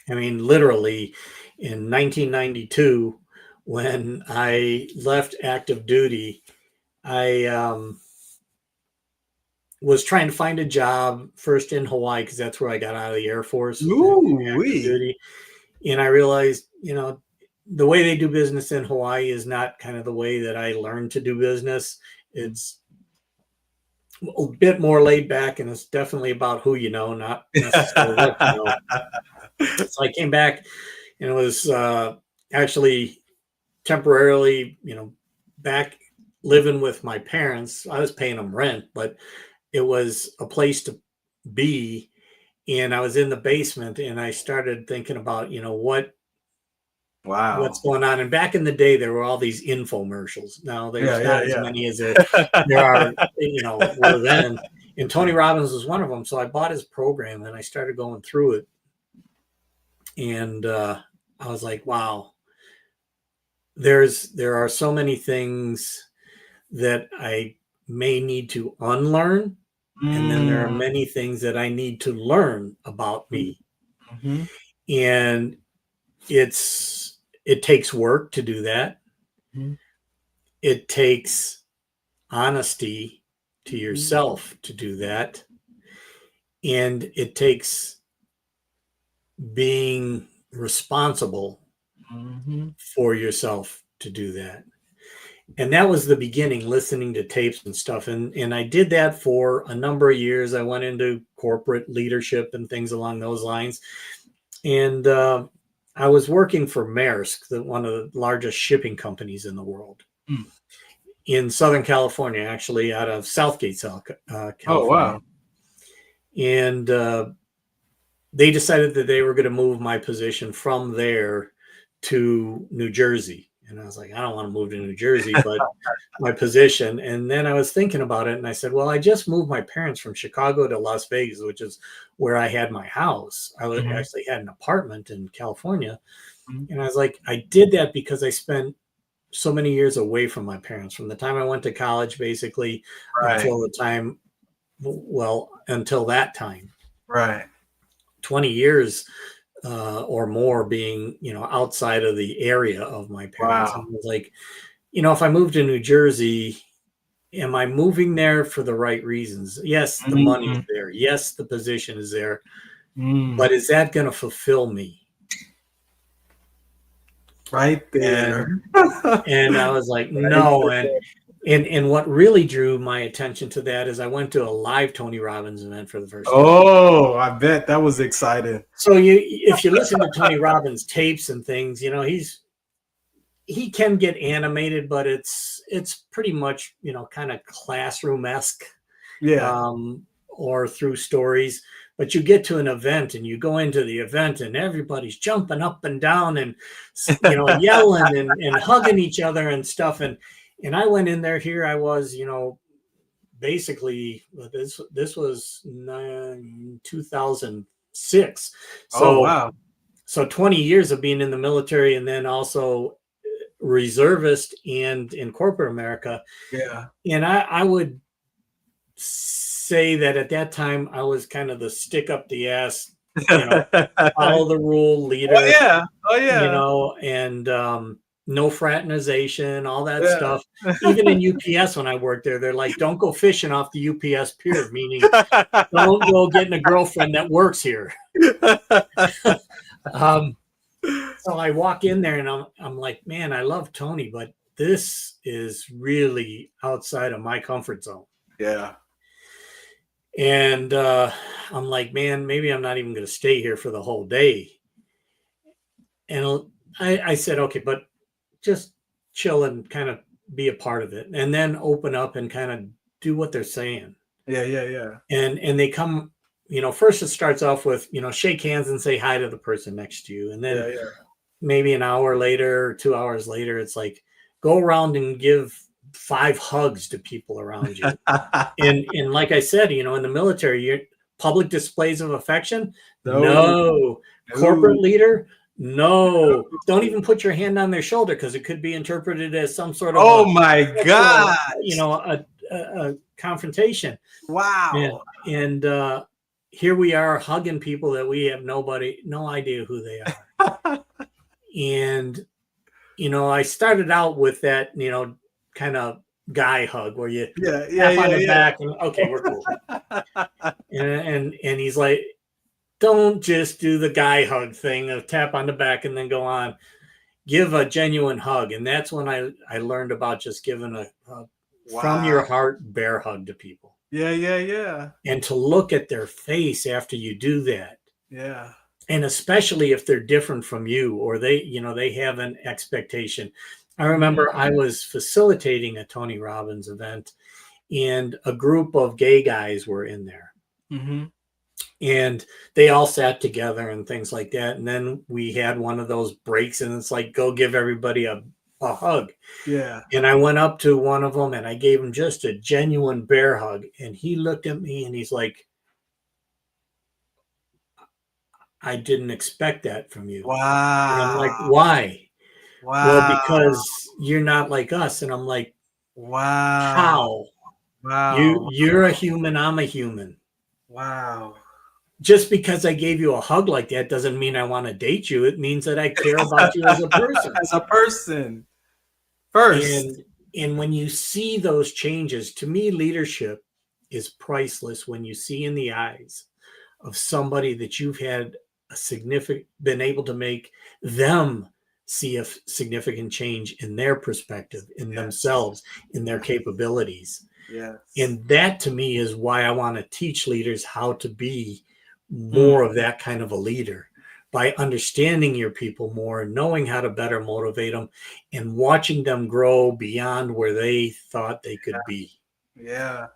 Speaker 9: I mean, literally in 1992, when I left active duty, I was trying to find a job first in Hawaii, because that's where I got out of the Air Force. Duty. And I realized, the way they do business in Hawaii is not kind of the way that I learned to do business. It's a bit more laid back, and it's definitely about who you know, not necessarily what you know. So I came back, and it was actually temporarily, back living with my parents. I was paying them rent, but it was a place to be. And I was in the basement, and I started thinking about, what's going on. And back in the day, there were all these infomercials. Now there's not as many as there are, were then. And Tony Robbins was one of them. So I bought his program and I started going through it. And I was like, wow, there are so many things that I may need to unlearn. And then there are many things that I need to learn about me. And it takes work to do that. It takes honesty to yourself to do that. And it takes being responsible for yourself to do that. And that was the beginning, listening to tapes and stuff. And I did that for a number of years. I went into corporate leadership and things along those lines. And I was working for Maersk, one of the largest shipping companies in the world, in Southern California, actually out of Southgate, California.
Speaker 10: Oh, wow.
Speaker 9: And they decided that they were going to move my position from there to New Jersey. And I was like, I don't want to move to New Jersey, but my position. And then I was thinking about it, and I said, well, I just moved my parents from Chicago to Las Vegas, which is where I had my house. I actually had an apartment in California. And I was like, I did that because I spent so many years away from my parents, from the time I went to college, basically, until that time.
Speaker 10: Right.
Speaker 9: 20 years or more being, outside of the area of my parents.
Speaker 10: Wow.
Speaker 9: And it was like, if I moved to New Jersey am I moving there for the right reasons? Yes, the money is there. Yes, the position is there. But is that going to fulfill me?
Speaker 10: Right there.
Speaker 9: And I was like, no. And what really drew my attention to that is I went to a live Tony Robbins event for the first time.
Speaker 10: Oh, I bet that was exciting.
Speaker 9: So if you listen to Tony Robbins tapes and things, you know, he can get animated, but it's pretty much, you know, kind of classroom-esque.
Speaker 10: Yeah.
Speaker 9: Or through stories. But you get to an event and you go into the event and everybody's jumping up and down and, you know, yelling and hugging each other and stuff. And I went in there, here I was, you know, basically this was 2006. So,
Speaker 10: oh, wow.
Speaker 9: So 20 years of being in the military and then also reservist and in corporate America.
Speaker 10: Yeah.
Speaker 9: And I would say that at that time I was kind of the stick up the ass, you know, follow the rule leader.
Speaker 10: Oh yeah.
Speaker 9: You know, and no fraternization, all that stuff. Even in UPS when I worked there, they're like, don't go fishing off the UPS pier, meaning don't go getting a girlfriend that works here. So I walk in there and I'm like, man, I love Tony, but this is really outside of my comfort zone.
Speaker 10: Yeah.
Speaker 9: And I'm like, man, maybe I'm not even going to stay here for the whole day. And I said, okay, but just chill and kind of be a part of it and then open up and kind of do what they're saying.
Speaker 10: Yeah.
Speaker 9: And they come, you know, first it starts off with, you know, shake hands and say hi to the person next to you. And then maybe an hour later or 2 hours later, it's like, go around and give 5 hugs to people around you. and like I said, you know, in the military, public displays of affection, no. Corporate leader, no. Don't even put your hand on their shoulder because it could be interpreted as some sort of
Speaker 10: my God,
Speaker 9: you know, a confrontation.
Speaker 10: Wow.
Speaker 9: And here we are hugging people that we have no idea who they are. And you know, I started out with that, you know, kind of guy hug where you tap on the back and okay, we're cool. and he's like, don't just do the guy hug thing of tap on the back and then go on. Give a genuine hug. And that's when I learned about just giving a from your heart bear hug to people.
Speaker 10: Yeah.
Speaker 9: And to look at their face after you do that.
Speaker 10: Yeah.
Speaker 9: And especially if they're different from you or they, you know, they have an expectation. I remember I was facilitating a Tony Robbins event and a group of gay guys were in there.
Speaker 10: Mm-hmm.
Speaker 9: And they all sat together and things like that. And then we had one of those breaks and it's like, go give everybody a hug.
Speaker 10: Yeah.
Speaker 9: And I went up to one of them and I gave him just a genuine bear hug. And he looked at me and he's like, I didn't expect that from you.
Speaker 10: Wow.
Speaker 9: And I'm like, why?
Speaker 10: Wow.
Speaker 9: Well, because you're not like us. And I'm like,
Speaker 10: wow.
Speaker 9: How?
Speaker 10: Wow.
Speaker 9: You're a human. I'm a human.
Speaker 10: Wow.
Speaker 9: Just because I gave you a hug like that doesn't mean I want to date you. It means that I care about you as a person.
Speaker 10: As a person. First.
Speaker 9: And when you see those changes, to me, leadership is priceless when you see in the eyes of somebody that you've had been able to make them see a significant change in their perspective, in themselves, in their capabilities.
Speaker 10: Yes.
Speaker 9: And that to me is why I want to teach leaders how to be more of that kind of a leader, by understanding your people more, knowing how to better motivate them and watching them grow beyond where they thought they could be.
Speaker 10: Yeah.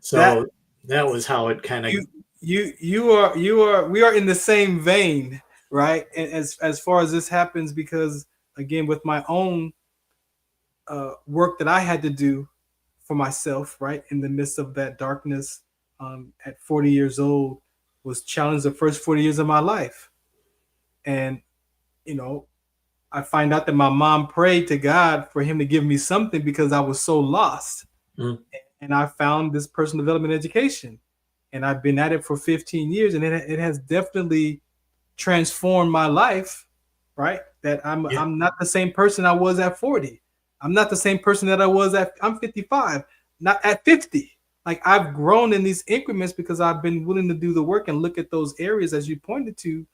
Speaker 9: So that was how it kind of
Speaker 10: we are in the same vein, right? And as far as this happens, because again, with my own work that I had to do for myself, right, in the midst of that darkness, at 40 years old, was challenged the first 40 years of my life. And, you know, I find out that my mom prayed to God for him to give me something because I was so lost. And I found this personal development education. And I've been at it for 15 years, and it has definitely transformed my life, right? That I'm not the same person I was at 40. I'm not the same person that I was I'm 55. not at 50. Like I've grown in these increments because I've been willing to do the work and look at those areas as you pointed to,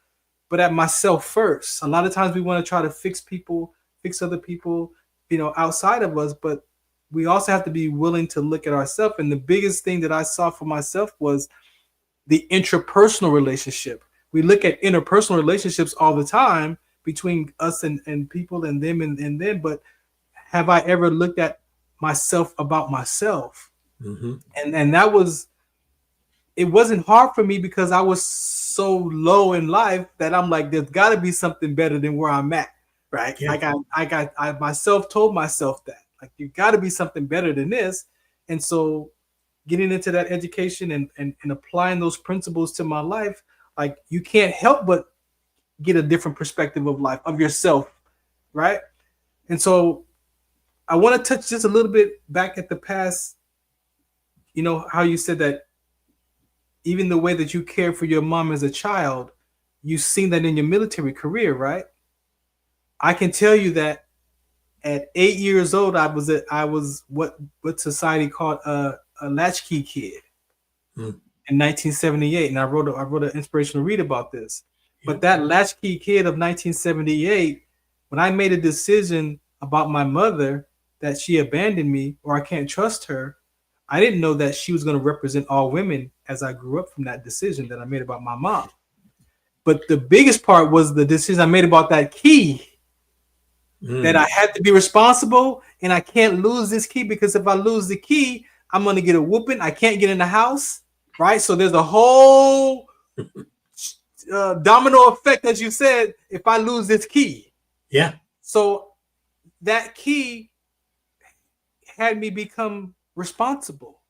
Speaker 10: but at myself first. A lot of times we want to try to fix people, fix other people, outside of us, but we also have to be willing to look at ourselves. And the biggest thing that I saw for myself was the intrapersonal relationship. We look at interpersonal relationships all the time between us and people and them and them, but have I ever looked at myself about myself?
Speaker 9: Mm-hmm.
Speaker 10: And it wasn't hard for me because I was so low in life that I'm like, there's got to be something better than where I'm at, right?
Speaker 9: Yeah.
Speaker 10: I myself told myself that, like, you got to be something better than this. And so getting into that education and applying those principles to my life, like, you can't help but get a different perspective of life, of yourself, right? And so I want to touch just a little bit back at the past, how you said that even the way that you cared for your mom as a child, you've seen that in your military career, right? I can tell you that at 8 years old, I was what society called a latchkey kid in 1978, and I wrote an inspirational read about this. Yeah. But that latchkey kid of 1978, when I made a decision about my mother that she abandoned me or I can't trust her, I didn't know that she was going to represent all women as I grew up from that decision that I made about my mom. But the biggest part was the decision I made about that key, that I had to be responsible and I can't lose this key, because if I lose the key, I'm going to get a whooping. I can't get in the house, right? So there's a whole domino effect, as you said, if I lose this key.
Speaker 9: Yeah.
Speaker 10: So that key had me become responsible,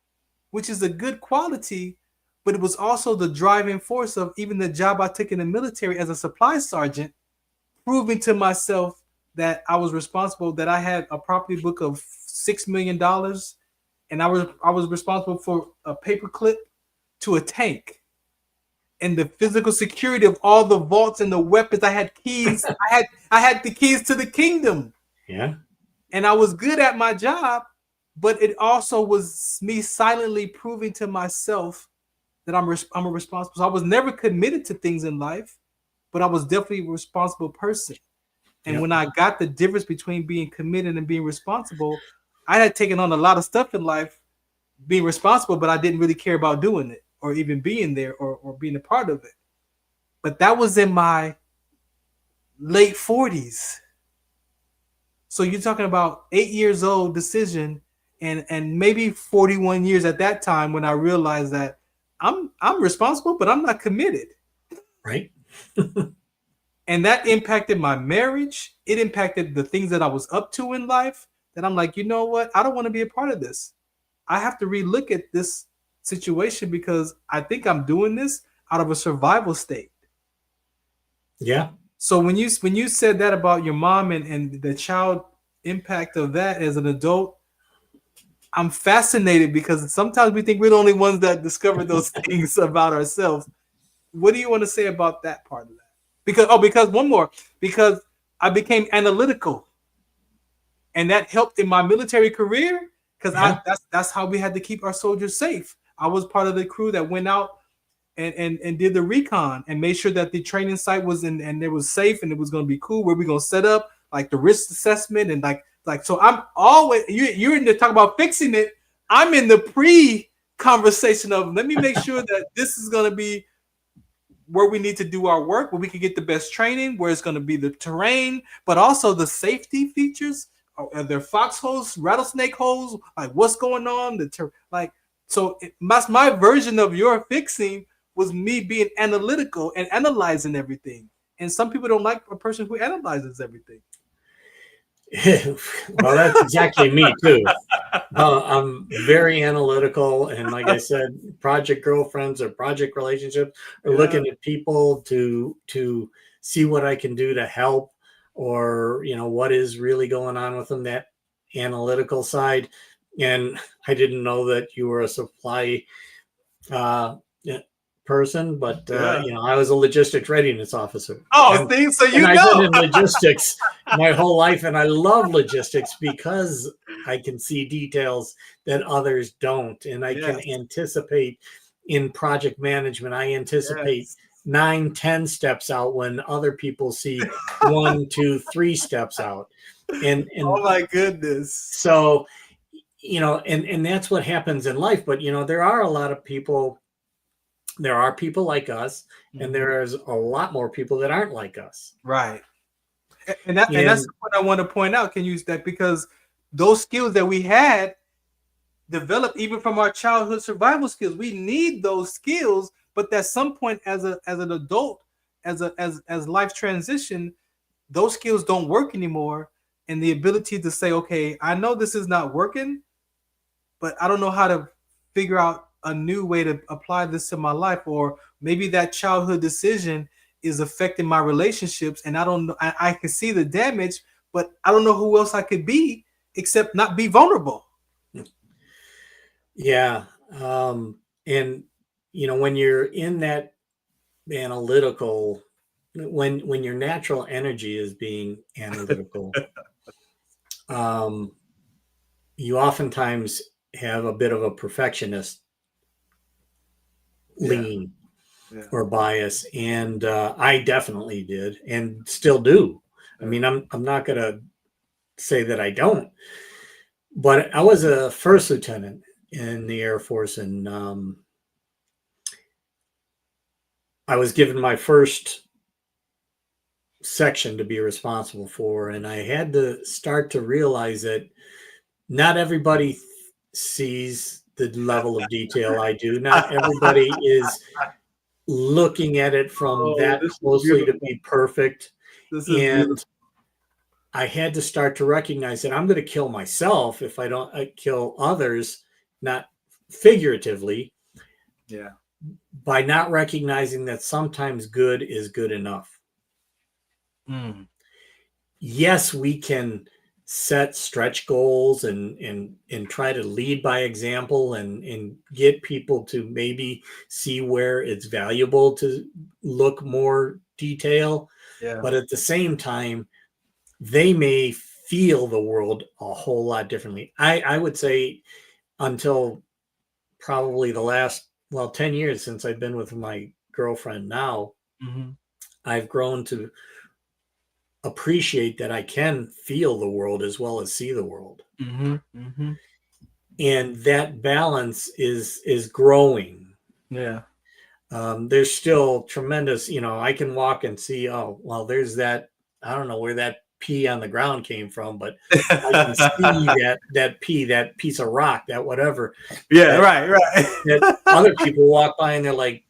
Speaker 10: which is a good quality, but it was also the driving force of even the job I took in the military as a supply sergeant, proving to myself that I was responsible, that I had a property book of $6 million, and I was responsible for a paperclip to a tank, and the physical security of all the vaults and the weapons. I had keys. I had the keys to the kingdom.
Speaker 9: Yeah.
Speaker 10: And I was good at my job, but it also was me silently proving to myself that I'm a responsible. So I was never committed to things in life, but I was definitely a responsible person. And when I got the difference between being committed and being responsible, I had taken on a lot of stuff in life, being responsible, but I didn't really care about doing it or even being there or being a part of it. But that was in my late 40s. So you're talking about 8 years old decision, and maybe 41 years at that time when I realized that I'm responsible, but I'm not committed.
Speaker 9: Right.
Speaker 10: And that impacted my marriage. It impacted the things that I was up to in life, that I'm like, you know what? I don't want to be a part of this. I have to relook at this situation because I think I'm doing this out of a survival state.
Speaker 9: Yeah.
Speaker 10: So when you said that about your mom and the child impact of that as an adult, I'm fascinated because sometimes we think we're the only ones that discover those things about ourselves. What do you want to say about that part of that? Because I became analytical, and that helped in my military career because that's how we had to keep our soldiers safe. I was part of the crew that went out and did the recon and made sure that the training site was in and it was safe and it was going to be cool. Where we're going to set up like the risk assessment and like so. I'm always you're in there talking about fixing it. I'm in the pre-conversation of let me make sure that this is going to be where we need to do our work, where we can get the best training, where it's going to be the terrain, but also the safety features. Are there foxholes, rattlesnake holes? Like what's going on? My version of your fixing was me being analytical and analyzing everything. And some people don't like a person who analyzes everything.
Speaker 9: Well, that's exactly me too. I'm very analytical, and like I said, project girlfriends or project relationships are looking at people to see what I can do to help, or what is really going on with them. That analytical side, and I didn't know that you were a supply person, but I was a logistics readiness officer.
Speaker 10: Oh, so
Speaker 9: I've been in logistics my whole life, and I love logistics because I can see details that others don't, and I can anticipate in project management. I anticipate 9-10 steps out when other people see 1, 2, 3 steps out. And
Speaker 10: oh my goodness.
Speaker 9: So, and that's what happens in life. But there are a lot of people. There are people like us, and there's a lot more people that aren't like us.
Speaker 10: Right. And that's what I want to point out. Can use that because those skills that we had developed even from our childhood survival skills. We need those skills, but at some point as an adult, as life transition, those skills don't work anymore. And the ability to say, okay, I know this is not working, but I don't know how to figure out a new way to apply this to my life, or maybe that childhood decision is affecting my relationships, and I don't know. I can see the damage, but I don't know who else I could be except not be vulnerable.
Speaker 9: Yeah, and when you're in that analytical, when your natural energy is being analytical, you oftentimes have a bit of a perfectionist lean or bias, and I definitely did and still do. I mean, I'm not going to say that I don't, but I was a first lieutenant in the Air Force, and I was given my first section to be responsible for, and I had to start to realize that not everybody sees the level of detail I do. Not everybody is looking at it from that closely to be perfect. And I had to start to recognize that I'm going to kill myself if I don't kill others, not figuratively, by not recognizing that sometimes good is good enough. Yes, we can set stretch goals and try to lead by example and get people to maybe see where it's valuable to look more detail. But at the same time, they may feel the world a whole lot differently. I would say until probably the last, 10 years since I've been with my girlfriend now, I've grown to appreciate that I can feel the world as well as see the world. And that balance is growing. There's still tremendous, I can walk and see, there's that, I don't know where that pea on the ground came from, but I can see that pea, that piece of rock, that whatever.
Speaker 10: Right.
Speaker 9: That other people walk by and they're like,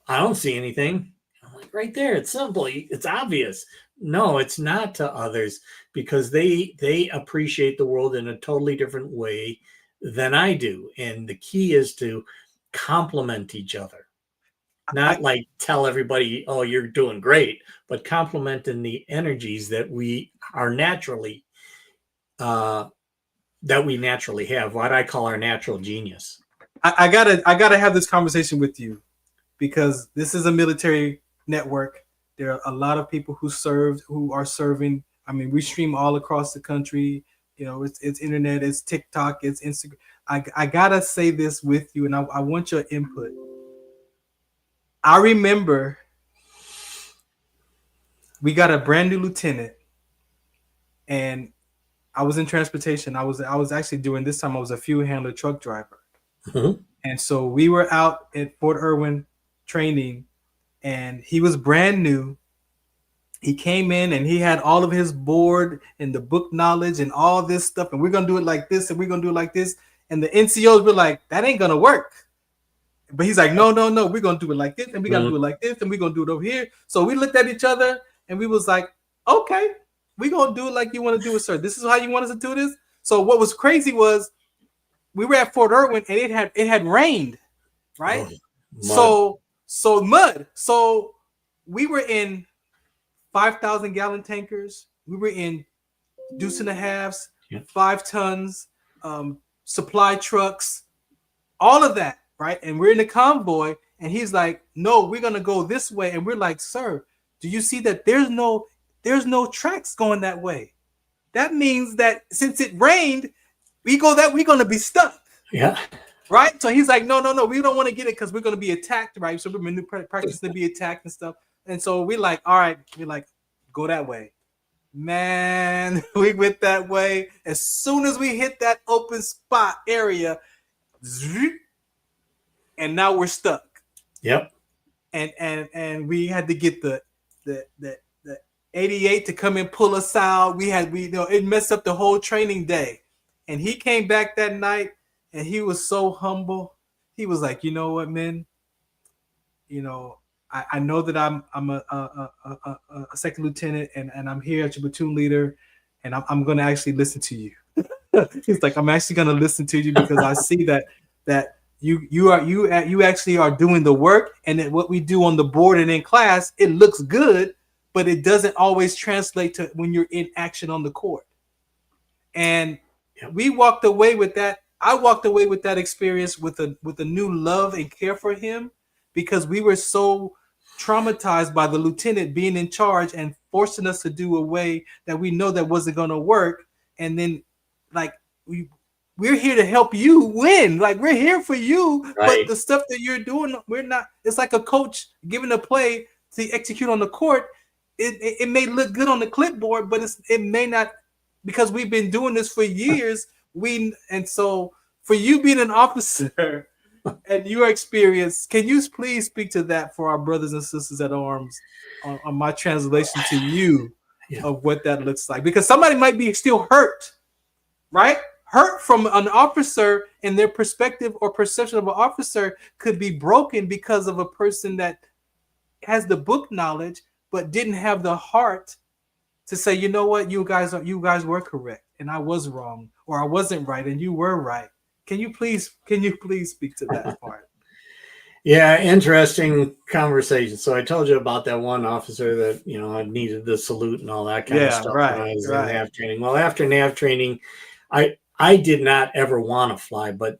Speaker 9: I don't see anything. I'm like, right there, it's simple, it's obvious. No, it's not to others, because they appreciate the world in a totally different way than I do. And the key is to complement each other. Not like tell everybody, oh, you're doing great, but complementing the energies that we are naturally, have, what I call our natural genius.
Speaker 10: I gotta have this conversation with you because this is a military network. There are a lot of people who are serving. I mean, we stream all across the country. It's internet, it's TikTok, it's Instagram. I gotta say this with you, and I want your input. I remember we got a brand new lieutenant, and I was in transportation. I was actually during this time I was a fuel handler truck driver, and so we were out at Fort Irwin training, and he was brand new. He came in and he had all of his board and the book knowledge and all this stuff, and we're gonna do it like this, and we're gonna do it like this, and the NCOs were like, that ain't gonna work. But he's like, no, we're going to do it like this, and we got to do it like this, and we're going to do it over here. So we looked at each other, and we was like, okay, we're going to do it like you want to do it, sir. This is how you want us to do this? So what was crazy was we were at Fort Irwin, and it had rained, right? Mud. So mud. So we were in 5,000-gallon tankers. We were in deuce and a halves, 5 tons, supply trucks, all of that. Right. And we're in the convoy, And he's like, no, we're gonna go this way. And we're like, sir, do you see that there's no tracks going that way? That means that since it rained, we're gonna be stuck.
Speaker 9: Yeah.
Speaker 10: Right? So he's like, no, we don't want to get it because we're gonna be attacked, right? So we're practicing to be attacked and stuff. And so we're like, all right, go that way. Man, we went that way. As soon as we hit that open spot area, and now we're stuck.
Speaker 9: Yep.
Speaker 10: And we had to get the 88 to come and pull us out. It messed up the whole training day. And he came back that night and he was so humble. He was like, you know what, man? I know that I'm a second lieutenant and I'm here as your platoon leader, and I'm going to actually listen to you. He's like, I'm actually going to listen to you because I see that you actually are doing the work, and that what we do on the board and in class, it looks good, but it doesn't always translate to when you're in action on the court. And we walked away with that. I walked away with that experience with a new love and care for him, because we were so traumatized by the lieutenant being in charge and forcing us to do a way that we know that wasn't going to work. And then we're here to help you win. Like, we're here for you,
Speaker 9: right.
Speaker 10: But the stuff that you're doing, we're not. It's like a coach giving a play to execute on the court. It may look good on the clipboard, but it may not, because we've been doing this for years. And so for you being an officer and your experience, can you please speak to that for our brothers and sisters at arms on my translation to you of what that looks like? Because somebody might be still hurt, right? Hurt from an officer, and their perspective or perception of an officer could be broken because of a person that has the book knowledge but didn't have the heart to say, you know what, you guys were correct and I was wrong, or I wasn't right and you were right. Can you please speak to that part?
Speaker 9: Yeah, interesting conversation. So I told you about that one officer that, I needed the salute and all that kind of stuff when I was in nav training. Well, after nav training, I did not ever want to fly, but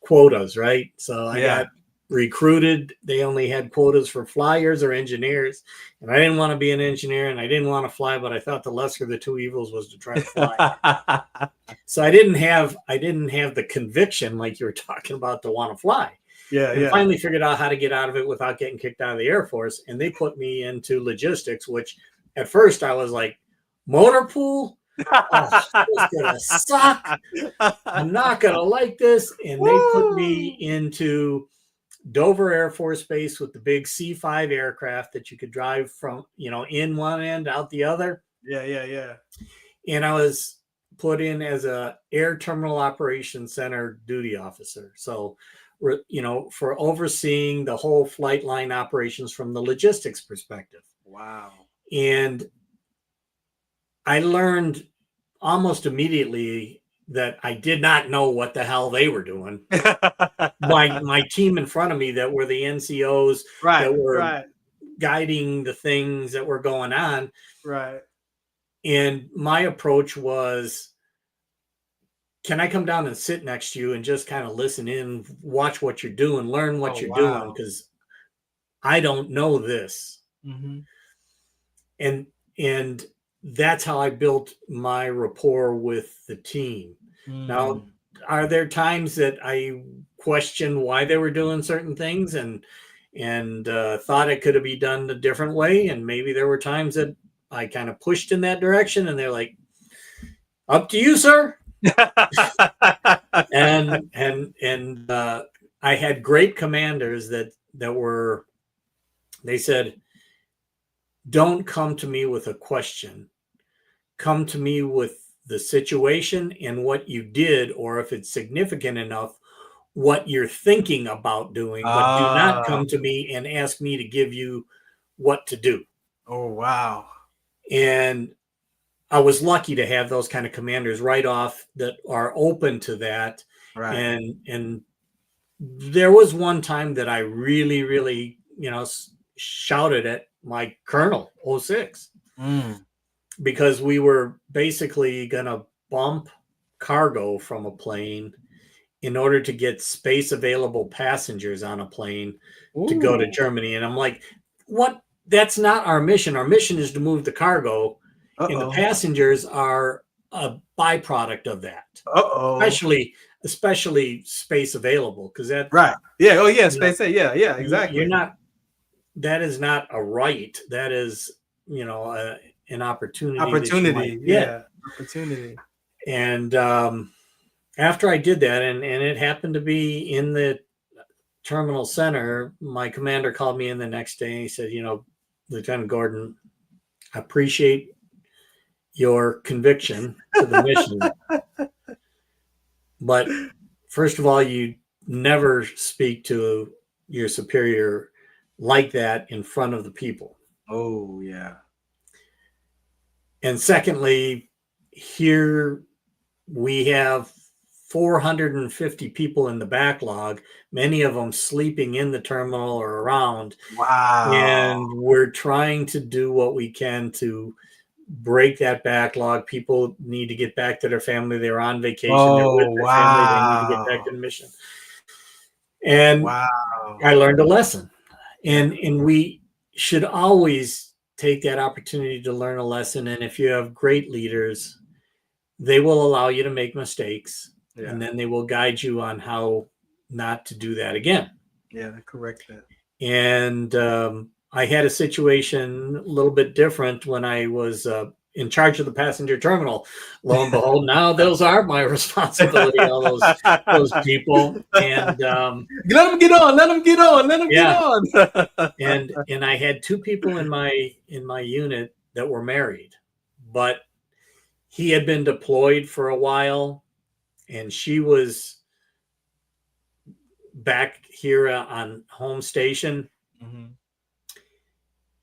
Speaker 9: quotas, right? So I got recruited. They only had quotas for flyers or engineers, and I didn't want to be an engineer and I didn't want to fly, but I thought the lesser of the two evils was to try to fly. So I didn't have the conviction like you were talking about to want to fly. And finally figured out how to get out of it without getting kicked out of the Air Force. And they put me into logistics, which at first I was like, motor pool? Oh, it's gonna suck. I'm not gonna like this. And they put me into Dover Air Force Base with the big C-5 aircraft that you could drive from, in one end, out the other.
Speaker 10: Yeah.
Speaker 9: And I was put in as a Air Terminal Operations Center duty officer. So, for overseeing the whole flight line operations from the logistics perspective.
Speaker 10: Wow.
Speaker 9: And I learned almost immediately that I did not know what the hell they were doing. my team in front of me that were the NCOs that were guiding the things that were going on.
Speaker 10: Right.
Speaker 9: And my approach was, can I come down and sit next to you and just kind of listen in, watch what you're doing, learn what you're doing? Because I don't know this.
Speaker 10: Mm-hmm.
Speaker 9: And that's how I built my rapport with the team. Now, are there times that I questioned why they were doing certain things and thought it could have been done a different way? And maybe there were times that I kind of pushed in that direction, and they're like, "Up to you, sir." and I had great commanders that were. They said, "Don't come to me with a question. Come to me with the situation and what you did, or if it's significant enough, what you're thinking about doing, but do not come to me and ask me to give you what to do."
Speaker 10: Oh, wow.
Speaker 9: And I was lucky to have those kind of commanders right off that are open to that.
Speaker 10: Right.
Speaker 9: And there was one time that I really, really, shouted at my colonel, 06. Because we were basically going to bump cargo from a plane, in order to get space available passengers on a plane to go to Germany. And I'm like, what? That's not our mission. Our mission is to move the cargo, and the passengers are a byproduct of that. Especially space available, because that
Speaker 10: right. Yeah. Oh yeah, space. Yeah. Exactly.
Speaker 9: You're not. That is not a right. That is, an opportunity.
Speaker 10: Opportunity. Yeah. Opportunity.
Speaker 9: And after I did that, and it happened to be in the terminal center, my commander called me in the next day and he said, Lieutenant Gordon, I appreciate your conviction to the mission. But first of all, you never speak to your superior like that in front of the people.
Speaker 10: Oh, yeah.
Speaker 9: And secondly, here we have 450 people in the backlog, many of them sleeping in the terminal or around.
Speaker 10: Wow.
Speaker 9: And we're trying to do what we can to break that backlog. People need to get back to their family. They're on vacation. They're with their family. They need to get back to the mission. And I learned a lesson. And we should always take that opportunity to learn a lesson. And if you have great leaders, they will allow you to make mistakes, and then they will guide you on how not to do that again.
Speaker 10: Yeah, correct that.
Speaker 9: And I had a situation a little bit different when I was in charge of the passenger terminal. Lo and behold, now those are my responsibility, all those people. And
Speaker 10: let them get on. Let them get on. Let them get on.
Speaker 9: and I had two people in my unit that were married, but he had been deployed for a while, and she was back here on home station.
Speaker 10: Mm-hmm.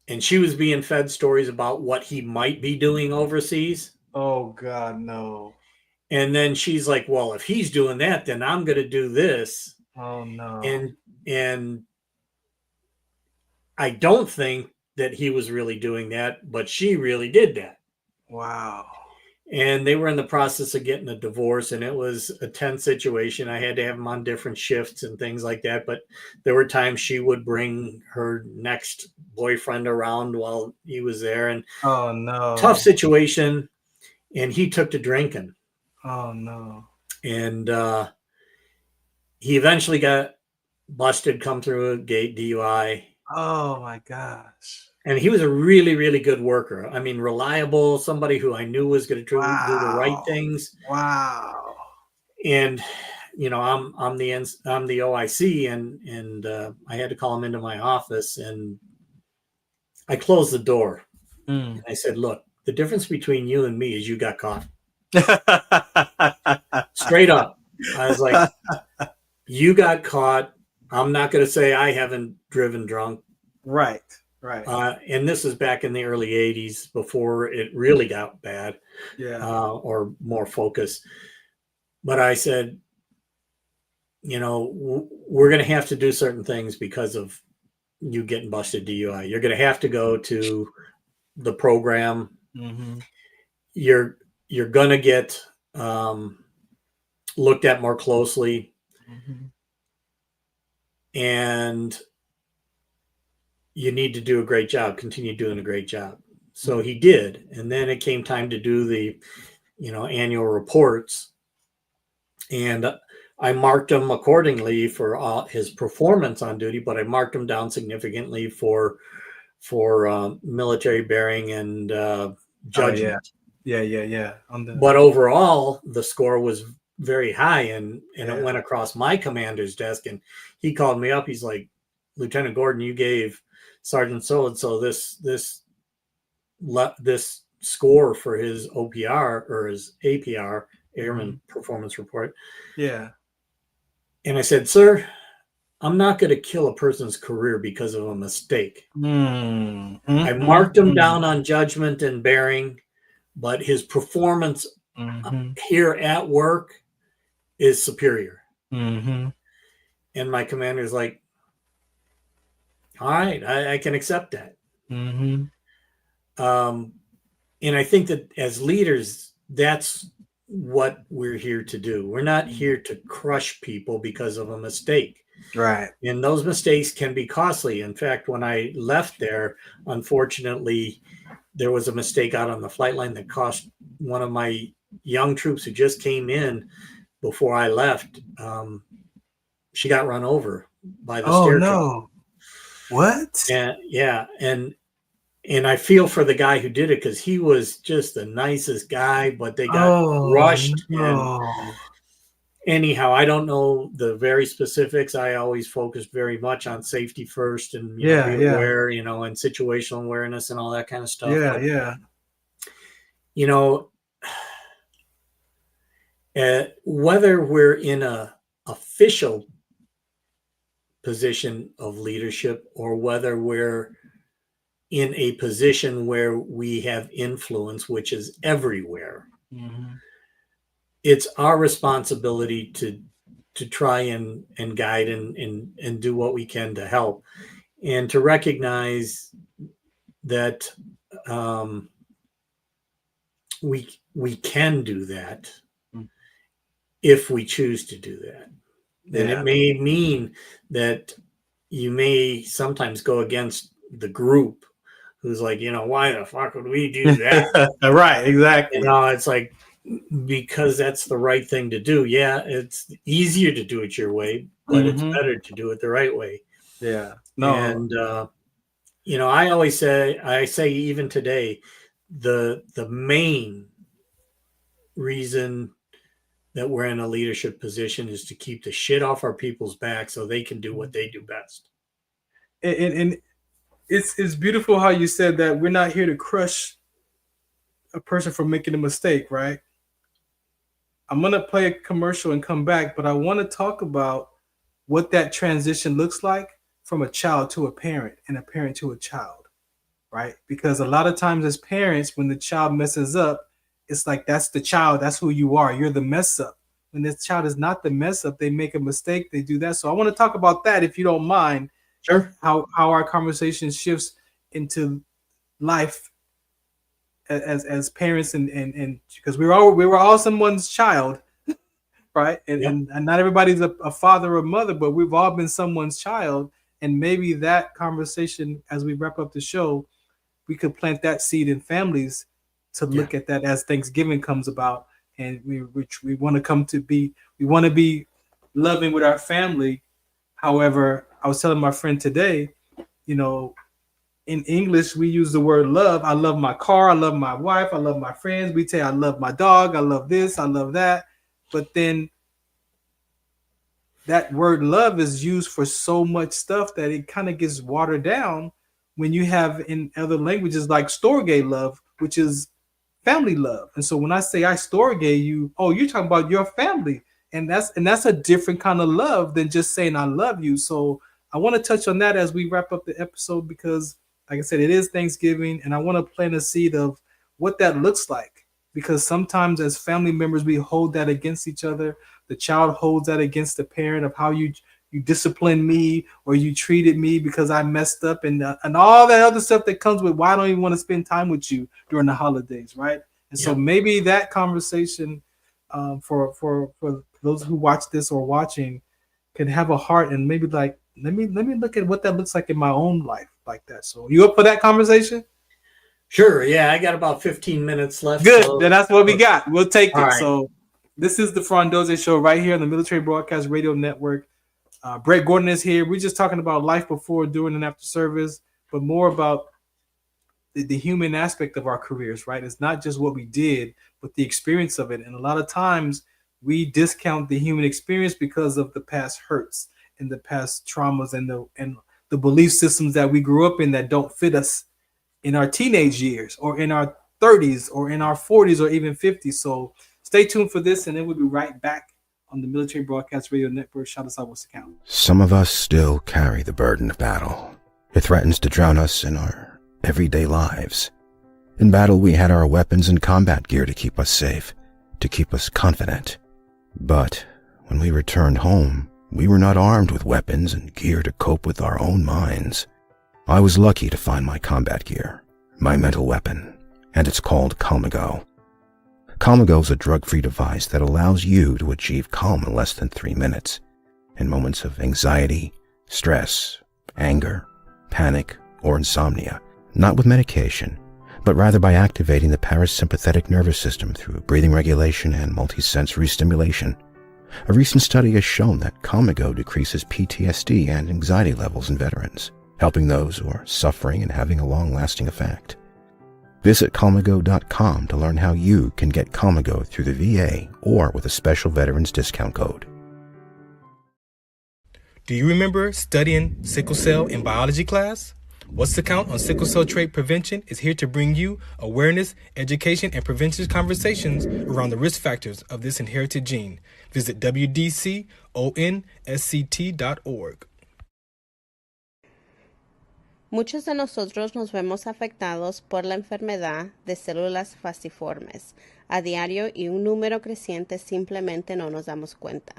Speaker 9: And she was being fed stories about what he might be doing overseas.
Speaker 10: Oh, God, no.
Speaker 9: And then she's like, well, if he's doing that, then I'm going to do this.
Speaker 10: Oh, no.
Speaker 9: And I don't think that he was really doing that, but she really did that.
Speaker 10: Wow.
Speaker 9: And they were in the process of getting a divorce, and it was a tense situation. I had to have them on different shifts and things like that. But there were times she would bring her next boyfriend around while he was there. And
Speaker 10: oh, no.
Speaker 9: Tough situation. And he took to drinking.
Speaker 10: Oh, no.
Speaker 9: And he eventually got busted, come through a gate DUI.
Speaker 10: Oh, my gosh.
Speaker 9: And he was a really, really good worker. I mean, reliable, somebody who I knew was going to do the right things.
Speaker 10: Wow.
Speaker 9: And, I'm the OIC, and I had to call him into my office, and I closed the door. And I said, look, the difference between you and me is you got caught. Straight up. I was like, you got caught. I'm not going to say I haven't driven drunk.
Speaker 10: Right. Right.
Speaker 9: And this is back in the early 80s before it really got bad, or more focused. But I said, we're going to have to do certain things because of you getting busted DUI. You're going to have to go to the program.
Speaker 10: Mm-hmm.
Speaker 9: You're going to get looked at more closely.
Speaker 10: Mm-hmm.
Speaker 9: And you need to do a great job, continue doing a great job. So he did. And then it came time to do the, annual reports. And I marked him accordingly for his performance on duty, but I marked him down significantly for military bearing and judgment.
Speaker 10: Yeah.
Speaker 9: But overall, the score was very high, and it went across my commander's desk, and he called me up. He's like, Lieutenant Gordon, you gave Sergeant so-and-so this score for his OPR or his APR, Airman Performance Report.
Speaker 10: Yeah.
Speaker 9: And I said, sir, I'm not going to kill a person's career because of a mistake.
Speaker 10: Mm-hmm.
Speaker 9: I marked him down on judgment and bearing, but his performance here at work is superior.
Speaker 10: Mm-hmm.
Speaker 9: And my commander's like, all right, I can accept that.
Speaker 10: Mm-hmm.
Speaker 9: And I think that as leaders, that's what we're here to do. We're not here to crush people because of a mistake.
Speaker 10: Right.
Speaker 9: And those mistakes can be costly. In fact, when I left there, unfortunately, there was a mistake out on the flight line that cost one of my young troops who just came in before I left. She got run over by the stair truck.
Speaker 10: No. What?
Speaker 9: And yeah, and I feel for the guy who did it, because he was just the nicest guy, but they got rushed.
Speaker 10: No.
Speaker 9: And anyhow, I don't know the very specifics. I always focused very much on safety first, and be aware, and situational awareness and all that kind of stuff. Whether we're in a official position of leadership, or whether we're in a position where we have influence, which is everywhere, it's our responsibility to try and guide and do what we can to help, and to recognize that we can do that if we choose to do that. And it may mean that you may sometimes go against the group who's like, why the fuck would we do that?
Speaker 10: Right, exactly.
Speaker 9: It's like, because that's the right thing to do. Yeah, it's easier to do it your way, but it's better to do it the right way.
Speaker 10: Yeah. No.
Speaker 9: And I always say even today, the main reason that we're in a leadership position is to keep the shit off our people's back so they can do what they do best.
Speaker 10: And it's beautiful how you said that we're not here to crush a person for making a mistake, right? I'm going to play a commercial and come back, but I want to talk about what that transition looks like from a child to a parent and a parent to a child, right? Because a lot of times as parents, when the child messes up, it's like, that's the child, that's who you are, you're the mess up. When this child is not the mess up, they make a mistake, they do that. So I want to talk about that, if you don't mind.
Speaker 9: Sure.
Speaker 10: How our conversation shifts into life as parents, and because we were all someone's child, right? And not everybody's a father or mother, but we've all been someone's child. And maybe that conversation, as we wrap up the show, we could plant that seed in families to look at that as Thanksgiving comes about, and we want to be loving with our family. However, I was telling my friend today, in English, we use the word love. I love my car. I love my wife. I love my friends. We say, I love my dog. I love this. I love that. But then that word love is used for so much stuff that it kind of gets watered down when you have in other languages like storge love, which is family love. And so when I say I storge you, you're talking about your family. And that's a different kind of love than just saying I love you. So I want to touch on that as we wrap up the episode, because like I said, it is Thanksgiving, and I want to plant a seed of what that looks like, because sometimes as family members, we hold that against each other. The child holds that against the parent of how you disciplined me, or you treated me because I messed up, and all that other stuff that comes with why I don't even want to spend time with you during the holidays, right? And so maybe that conversation for those who watch this or watching can have a heart, and maybe like, let me look at what that looks like in my own life like that. So you up for that conversation?
Speaker 9: Sure. Yeah, I got about 15 minutes left.
Speaker 10: Good. So then that's what we got. We'll take it.
Speaker 9: Right.
Speaker 10: So this is the Farron Dozier Show right here on the Military Broadcast Radio Network. Brett Gordon is here. We're just talking about life before, during, and after service, but more about the human aspect of our careers, right? It's not just what we did, but the experience of it. And a lot of times we discount the human experience because of the past hurts and the past traumas and the belief systems that we grew up in that don't fit us in our teenage years, or in our 30s, or in our 40s, or even 50s. So stay tuned for this, and then we'll be right back on the Military Broadcast Radio Network. Shout us out, what's the count?
Speaker 11: Some of us still carry the burden of battle. It threatens to drown us in our everyday lives. In battle, we had our weapons and combat gear to keep us safe, to keep us confident. But when we returned home, we were not armed with weapons and gear to cope with our own minds. I was lucky to find my combat gear, my mental weapon, and it's called Calm-A-Go. Calmago is a drug-free device that allows you to achieve calm in less than 3 minutes in moments of anxiety, stress, anger, panic, or insomnia, not with medication, but rather by activating the parasympathetic nervous system through breathing regulation and multisensory stimulation. A recent study has shown that Calmago decreases PTSD and anxiety levels in veterans, helping those who are suffering and having a long-lasting effect. Visit Calmago.com to learn how you can get Calmago through the VA or with a special veterans discount code.
Speaker 10: Do you remember studying sickle cell in biology class? What's the Count on Sickle Cell Trait Prevention is here to bring you awareness, education, and prevention conversations around the risk factors of this inherited gene. Visit wdconsct.org.
Speaker 12: Muchos de nosotros nos vemos afectados por la enfermedad de células falciformes a diario y un número creciente simplemente no nos damos cuenta.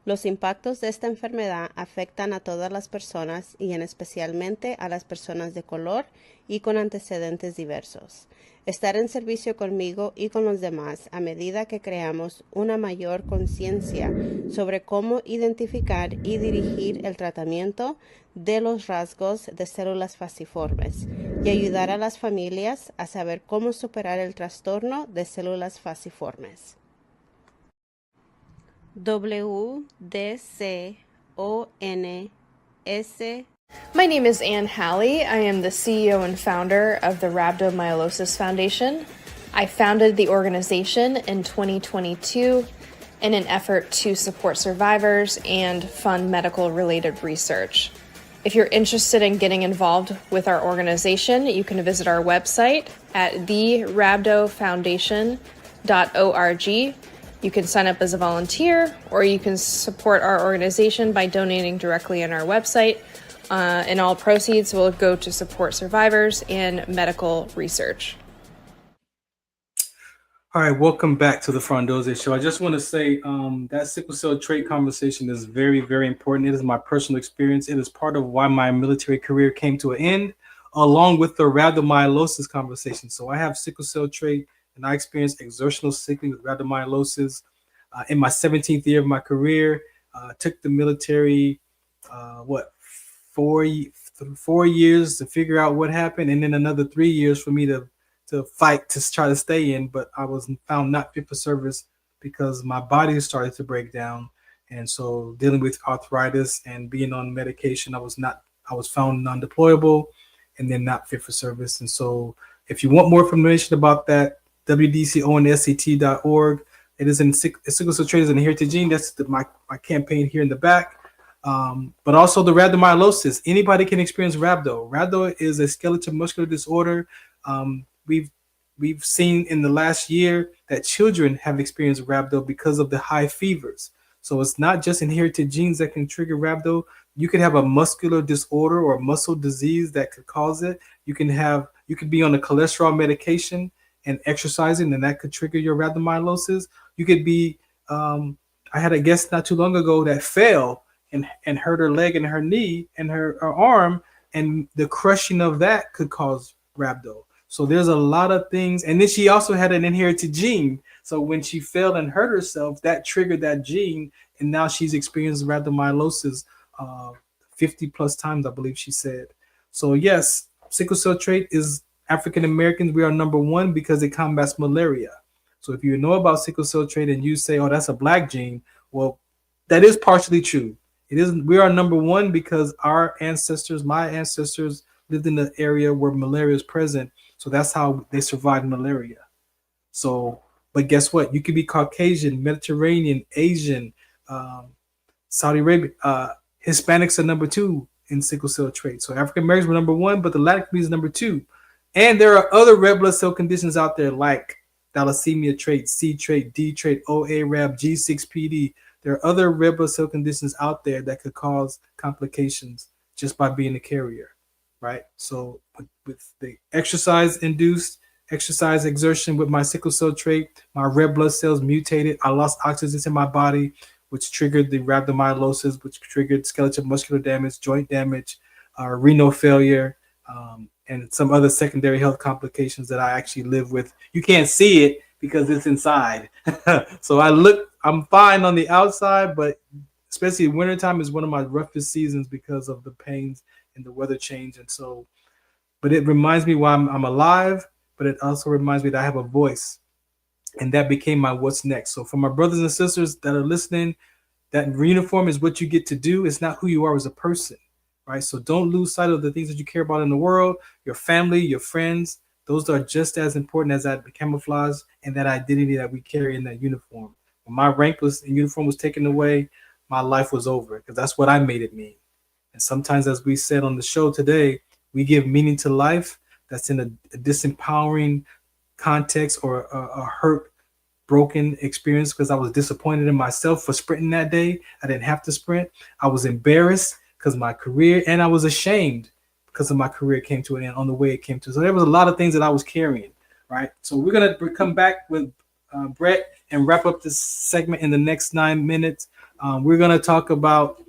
Speaker 12: Los impactos de esta enfermedad afectan a todas las personas y en especialmente a las personas de color y con antecedentes diversos. Estar en servicio conmigo y con los demás a medida que creamos una mayor conciencia sobre cómo identificar y dirigir el tratamiento de los rasgos de células falciformes y ayudar a las familias a saber cómo superar el trastorno de células falciformes. WDCONS.
Speaker 13: My name is Ann Halley. I am the CEO and founder of the Rhabdomyolysis Foundation. I founded the organization in 2022 in an effort to support survivors and fund medical-related research. If you're interested in getting involved with our organization, you can visit our website at therhabdofoundation.org. You can sign up as a volunteer, or you can support our organization by donating directly on our website. And all proceeds will go to support survivors and medical research.
Speaker 10: All right, welcome back to the Farron Dozier Show. I just want to say that sickle cell trait conversation is very, very important. It is my personal experience. It is part of why my military career came to an end, along with the rhabdomyolysis conversation. So I have sickle cell trait, and I experienced exertional sickling with rhabdomyolysis in my 17th year of my career. Took the military, 4 years to figure out what happened, and then another 3 years for me to fight to try to stay in. But I was found not fit for service because my body started to break down, and so dealing with arthritis and being on medication, I was found non-deployable and then not fit for service. And so if you want more information about that, wdconsct.org. It is in sickle cell trait is an inherited gene. That's my campaign here in the back. But also the rhabdomyolysis. Anybody can experience rhabdo. Rhabdo is a skeletal muscular disorder. We've seen in the last year that children have experienced rhabdo because of the high fevers. So it's not just inherited genes that can trigger rhabdo. You could have a muscular disorder or a muscle disease that could cause it. You could be on a cholesterol medication and exercising, and that could trigger your rhabdomyolysis. You could be, I had a guest not too long ago that fell and hurt her leg and her knee and her arm, and the crushing of that could cause rhabdo. So there's a lot of things. And then she also had an inherited gene. So when she fell and hurt herself, that triggered that gene, and now she's experienced rhabdomyolysis 50 plus times, I believe she said. So yes, sickle cell trait is African Americans. We are number one because it combats malaria. So if you know about sickle cell trait and you say, oh, that's a black gene, well, that is partially true. It is. We are number one because my ancestors lived in the area where malaria is present. So that's how they survived malaria. So, but guess what? You could be Caucasian, Mediterranean, Asian, Saudi Arabia. Hispanics are number two in sickle cell trait. So African Americans were number one, but the Latin community is number two. And there are other red blood cell conditions out there like thalassemia trait, C trait, D trait, OA-RAB, G6PD. There are other red blood cell conditions out there that could cause complications just by being a carrier, right? So with the exercise-induced exercise exertion with my sickle cell trait, my red blood cells mutated. I lost oxygen in my body, which triggered the rhabdomyolysis, which triggered skeletal muscular damage, joint damage, renal failure, and some other secondary health complications that I actually live with. You can't see it, because it's inside. So I'm fine on the outside, but especially wintertime is one of my roughest seasons because of the pains and the weather change. And so, but it reminds me why I'm alive, but it also reminds me that I have a voice, and that became my what's next. So for my brothers and sisters that are listening, that uniform is what you get to do. It's not who you are as a person, right? So don't lose sight of the things that you care about in the world, your family, your friends. Those are just as important as that camouflage and that identity that we carry in that uniform. When my rank was in uniform was taken away, my life was over, because that's what I made it mean. And sometimes, as we said on the show today, we give meaning to life that's in a disempowering context or a hurt, broken experience, because I was disappointed in myself for sprinting that day. I didn't have to sprint. I was embarrassed because my career, and I was ashamed because of my career came to an end on the way it came to. So there was a lot of things that I was carrying, right? So we're going to come back with Brett and wrap up this segment in the next 9 minutes. We're going to talk about,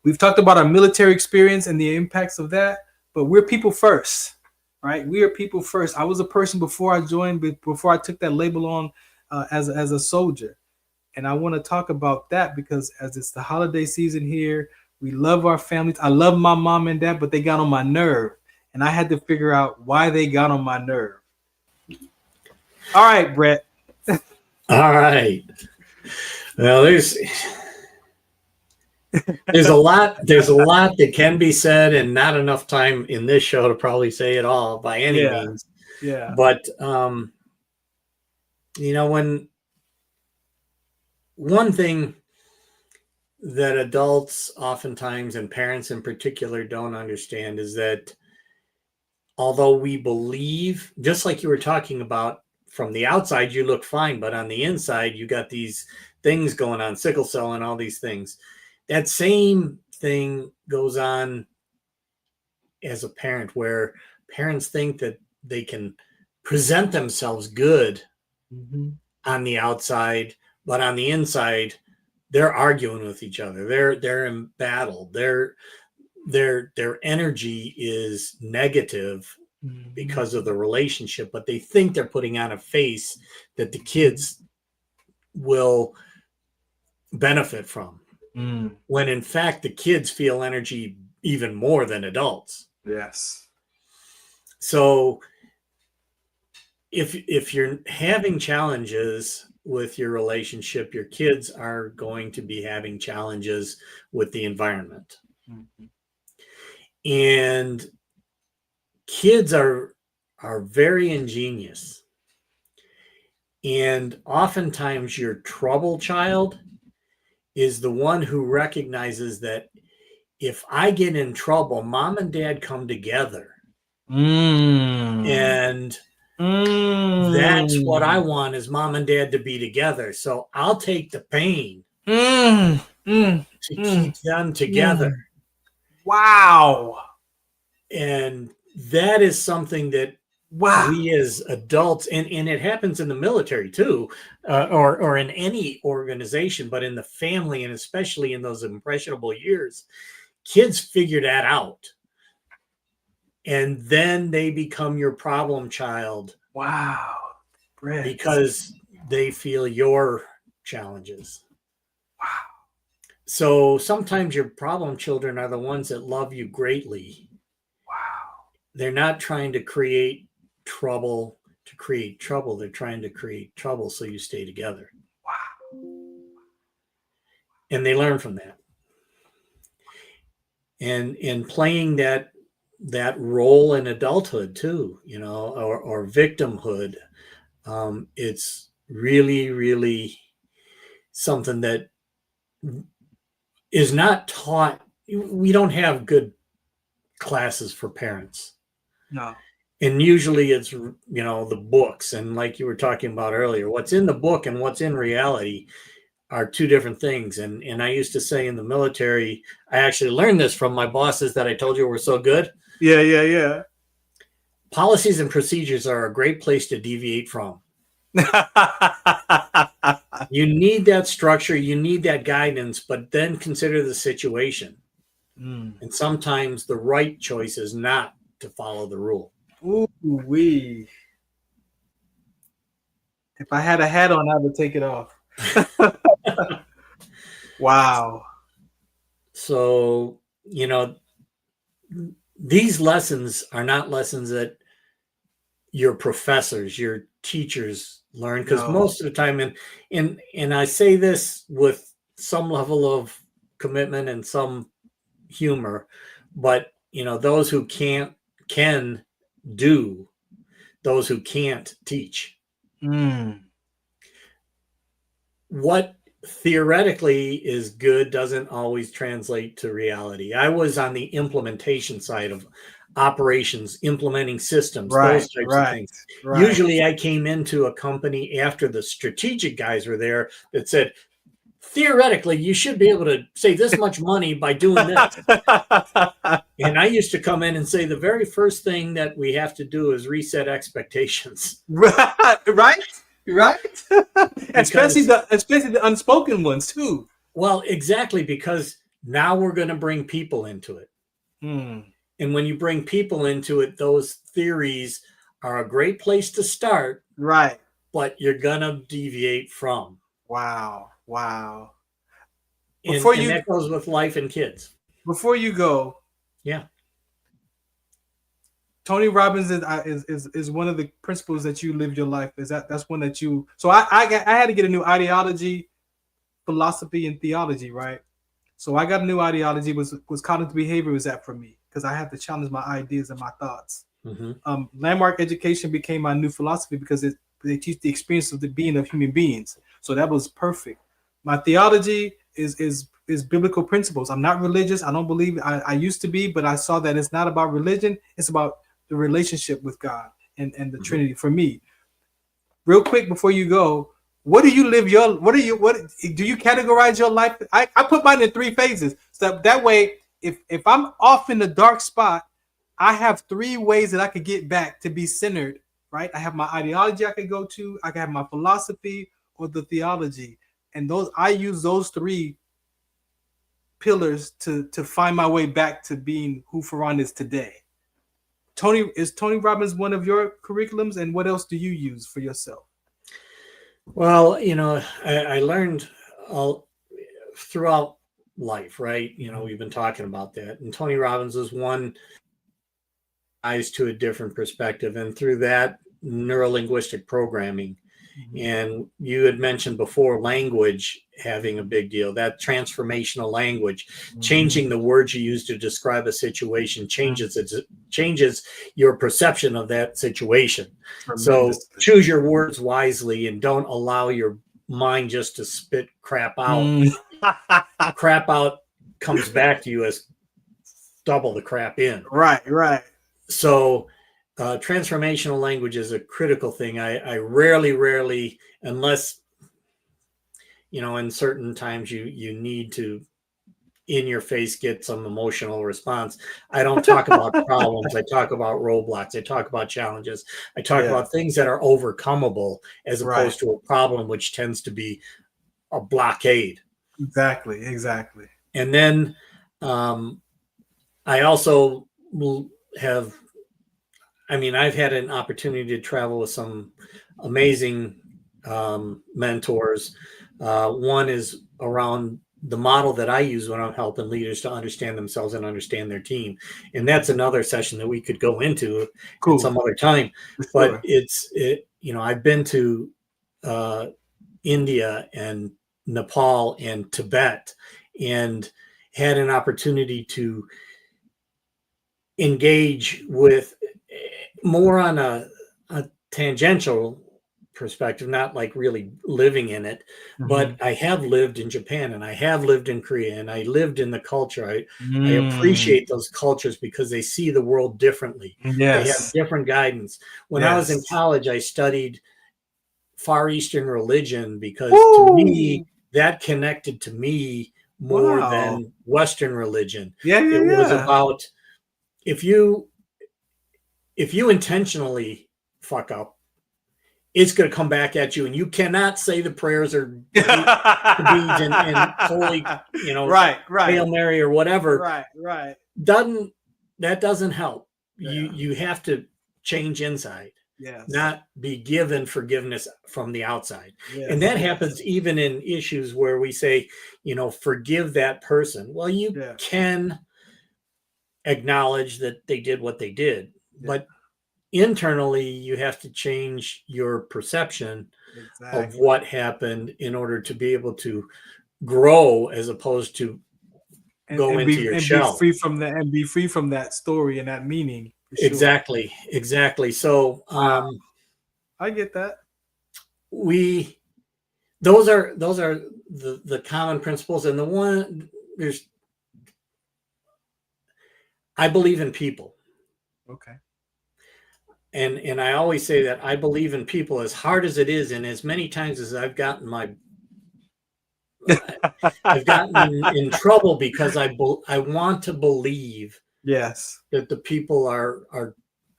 Speaker 10: we've talked about our military experience and the impacts of that, but we're people first, right? We are people first. I was a person before I joined, before I took that label on as a soldier. And I want to talk about that because as it's the holiday season here, we love our families. I love my mom and dad, but they got on my nerve. And I had to figure out why they got on my nerve. All right, Brett.
Speaker 9: All right. Well, there's a lot that can be said, and not enough time in this show to probably say it all by any means.
Speaker 10: Yeah.
Speaker 9: But when one thing that adults oftentimes, and parents in particular, don't understand is that although we believe, just like you were talking about, from the outside you look fine, but on the inside you got these things going on, sickle cell and all these things. That same thing goes on as a parent, where parents think that they can present themselves good on the outside, but on the inside they're arguing with each other. They're in battle. Their energy is negative because of the relationship, but they think they're putting on a face that the kids will benefit from. When in fact the kids feel energy even more than adults.
Speaker 10: Yes.
Speaker 9: So if you're having challenges with your relationship, your kids are going to be having challenges with the environment. And kids are very ingenious. And oftentimes your trouble child is the one who recognizes that if I get in trouble, mom and dad come together. And that's what I want, is mom and dad to be together. So I'll take the pain to keep them together.
Speaker 10: Wow.
Speaker 9: And that is something that we as adults, and it happens in the military too, or in any organization, but in the family, and especially in those impressionable years, kids figure that out. And then they become your problem child.
Speaker 10: Wow. Brett.
Speaker 9: Because they feel your challenges. Wow. So sometimes your problem children are the ones that love you greatly.
Speaker 10: Wow.
Speaker 9: They're not trying to create trouble to create trouble. They're trying to create trouble so you stay together.
Speaker 10: Wow.
Speaker 9: And they learn from that. And in playing that role in adulthood too, or victimhood, it's really, really something that is not taught. We don't have good classes for parents.
Speaker 10: No.
Speaker 9: And usually it's, the books. And like you were talking about earlier, what's in the book and what's in reality are two different things. And I used to say in the military, I actually learned this from my bosses that I told you were so good.
Speaker 10: Yeah.
Speaker 9: Policies and procedures are a great place to deviate from. You need that structure, you need that guidance, but then consider the situation. And sometimes the right choice is not to follow the rule.
Speaker 10: Ooh-wee. If I had a hat on, I would take it off. Wow.
Speaker 9: So, these lessons are not lessons that your professors, your teachers learn, because most of the time, and I say this with some level of commitment and some humor, but those who can do, those who can't teach. What theoretically is good doesn't always translate to reality. I was on the implementation side of operations, implementing systems, those types of things. Usually I came into a company after the strategic guys were there that said, theoretically, you should be able to save this much money by doing this. And I used to come in and say, the very first thing that we have to do is reset expectations.
Speaker 10: Right. Especially the unspoken ones too.
Speaker 9: Well, exactly, because now we're going to bring people into it. And when you bring people into it, those theories are a great place to start.
Speaker 10: Right.
Speaker 9: But you're going to deviate from.
Speaker 10: Wow.
Speaker 9: And that goes with life and kids.
Speaker 10: Before you go.
Speaker 9: Yeah.
Speaker 10: Tony Robbins is one of the principles that you live your life. That's one that you. So I had to get a new ideology, philosophy, and theology, right? So I got a new ideology. Was cognitive behavior was that for me, because I had to challenge my ideas and my thoughts. Landmark education became my new philosophy because they teach the experience of the being of human beings. So that was perfect. My theology is biblical principles. I'm not religious. I don't believe I used to be, but I saw that it's not about religion. It's about the relationship with God and the Trinity for me. Real quick before you go, what do you categorize your life? I put mine in 3 phases. So that way, if I'm off in the dark spot, I have 3 ways that I could get back to be centered, right? I have my ideology I could go to, I can have my philosophy or the theology. And I use those 3 pillars to find my way back to being who Farron is today. Is Tony Robbins one of your curriculums, and what else do you use for yourself?
Speaker 9: Well, I learned all throughout life, right? We've been talking about that, and Tony Robbins is one eyes to a different perspective, and through that, neuro-linguistic programming. And you had mentioned before language having a big deal, that transformational language, changing the words you use to describe a situation changes your perception of that situation. So choose your words wisely and don't allow your mind just to spit crap out. Crap out comes back to you as double the crap in.
Speaker 10: Right.
Speaker 9: So transformational language is a critical thing. I rarely, unless, in certain times you need to, in your face, get some emotional response. I don't talk about problems. I talk about roadblocks. I talk about challenges. I talk about things that are overcomeable as opposed to a problem, which tends to be a blockade.
Speaker 10: Exactly.
Speaker 9: And then I also have, I've had an opportunity to travel with some amazing mentors. One is around the model that I use when I'm helping leaders to understand themselves and understand their team. And that's another session that we could go into at some other time. But I've been to India and Nepal and Tibet and had an opportunity to engage with more on a tangential perspective, not like really living in it, but I have lived in Japan and I have lived in Korea and I lived in the culture. I appreciate those cultures because they see the world differently. They have different guidance. When I was in college, I studied Far Eastern religion because to me, that connected to me more than Western religion. It was about if you intentionally fuck up, it's going to come back at you, and you cannot say the prayers or beads and holy, Hail Mary or whatever.
Speaker 10: Right.
Speaker 9: That doesn't help. You have to change inside.
Speaker 10: Yes.
Speaker 9: not be given forgiveness from the outside.
Speaker 10: Yes.
Speaker 9: And that happens even in issues where we say, forgive that person. Well, you can acknowledge that they did what they did, but internally you have to change your perception of what happened in order to be able to grow, as opposed to go into your shell.
Speaker 10: Be free from that story and that meaning.
Speaker 9: Exactly. So
Speaker 10: I get that.
Speaker 9: Those are the common principles, and I believe in people.
Speaker 10: Okay.
Speaker 9: And I always say that I believe in people, as hard as it is, and as many times as I've gotten in trouble because I want to believe that the people are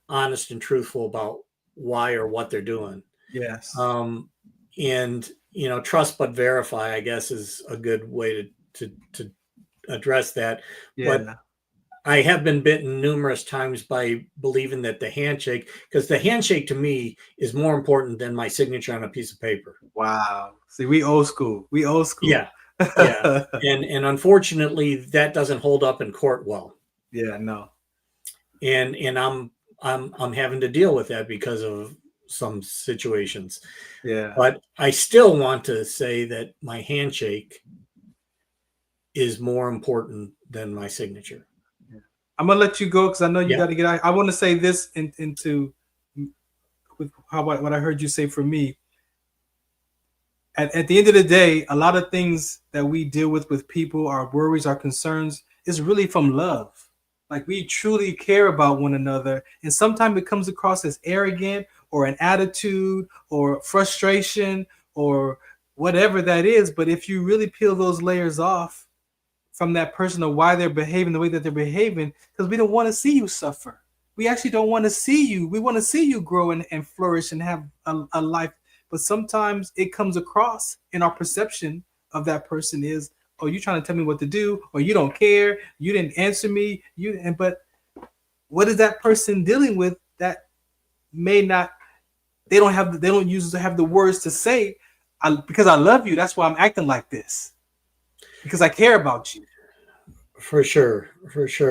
Speaker 9: honest and truthful about why or what they're doing.
Speaker 10: Yes.
Speaker 9: And trust but verify, I guess, is a good way to address that. But I have been bitten numerous times by believing that because the handshake to me is more important than my signature on a piece of paper.
Speaker 10: Wow. See, we old school.
Speaker 9: Yeah. And unfortunately that doesn't hold up in court well.
Speaker 10: Yeah, no.
Speaker 9: And I'm having to deal with that because of some situations.
Speaker 10: Yeah.
Speaker 9: But I still want to say that my handshake is more important than my signature.
Speaker 10: I'm gonna let you go because I know you got to get out. I want to say this into with what I heard you say. For me, at the end of the day, a lot of things that we deal with people, our worries, our concerns, is really from love. Like, we truly care about one another, and sometimes it comes across as arrogant or an attitude or frustration or whatever that is. But if you really peel those layers off from that person, or why they're behaving the way that they're behaving, because we don't want to see you suffer. We actually don't want to see you. We want to see you grow and flourish and have a life. But sometimes it comes across in our perception of that person is, oh, you're trying to tell me what to do, or you don't care, you didn't answer me. But what is that person dealing with that may not, they don't usually have the words to say, because I love you, that's why I'm acting like this. Because I care about you.
Speaker 9: For sure.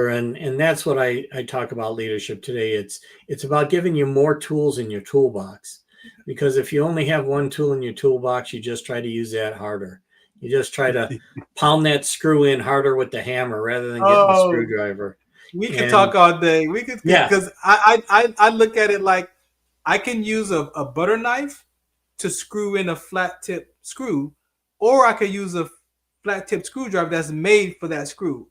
Speaker 9: And that's what I talk about leadership today. It's about giving you more tools in your toolbox. Because if you only have one tool in your toolbox, you just try to use that harder. You just try to pound that screw in harder with the hammer rather than getting the screwdriver.
Speaker 10: We could talk all day. We could, because I look at it like I can use a butter knife to screw in a flat tip screw, or I could use a flat tip screwdriver that's made for that screw.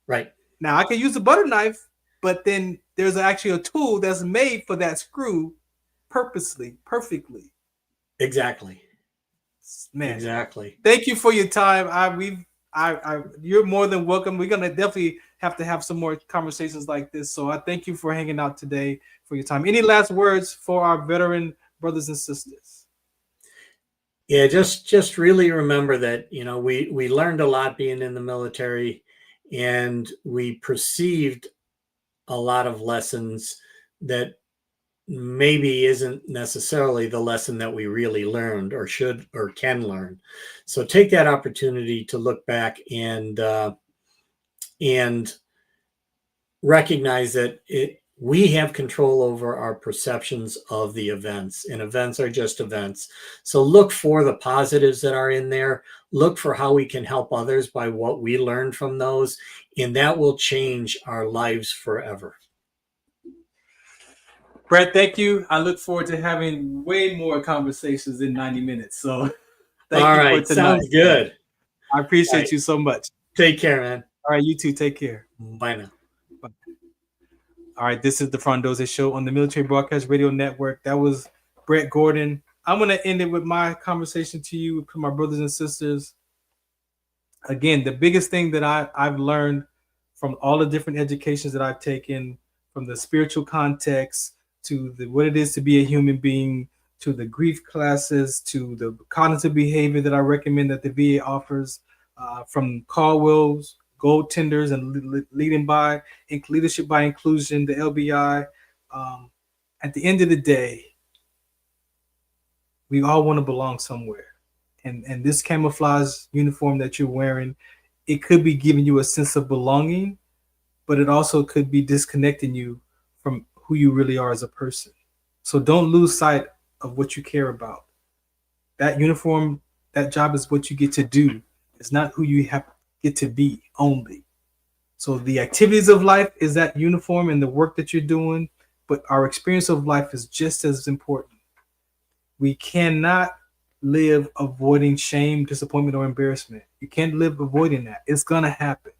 Speaker 9: Right.
Speaker 10: Now I can use a butter knife, but then there's actually a tool that's made for that screw perfectly.
Speaker 9: Exactly.
Speaker 10: Man.
Speaker 9: Exactly.
Speaker 10: Thank you for your time. You're more than welcome. We're gonna definitely have to have some more conversations like this. So I thank you for hanging out today, for your time. Any last words for our veteran brothers and sisters?
Speaker 9: Yeah, just really remember that, we learned a lot being in the military, and we perceived a lot of lessons that maybe isn't necessarily the lesson that we really learned or should or can learn. So take that opportunity to look back and recognize that we have control over our perceptions of the events, and events are just events. So look for the positives that are in there. Look for how we can help others by what we learned from those, and that will change our lives forever.
Speaker 10: Brett, thank you. I look forward to having way more conversations in 90 minutes. So thank you for tonight.
Speaker 9: Sounds good.
Speaker 10: I appreciate you so much.
Speaker 9: Take care, man.
Speaker 10: All right, you too. Take care.
Speaker 9: Bye now.
Speaker 10: Bye. All right, this is the Farron Dozier Show on the Military Broadcast Radio Network. That was Brett Gordon. I'm going to end it with my conversation to you, my brothers and sisters. Again, the biggest thing that I've learned from all the different educations that I've taken, from the spiritual context to what it is to be a human being, to the grief classes, to the cognitive behavior that I recommend that the VA offers, from Caldwell's, goaltenders, and leadership by inclusion, the LBI, at the end of the day, we all want to belong somewhere. And this camouflage uniform that you're wearing, it could be giving you a sense of belonging, but it also could be disconnecting you from who you really are as a person. So don't lose sight of what you care about. That uniform, that job is what you get to do. It's not who you get to be only. So the activities of life is that uniform and the work that you're doing, but our experience of life is just as important. We cannot live avoiding shame, disappointment, or embarrassment. You can't live avoiding that. It's going to happen.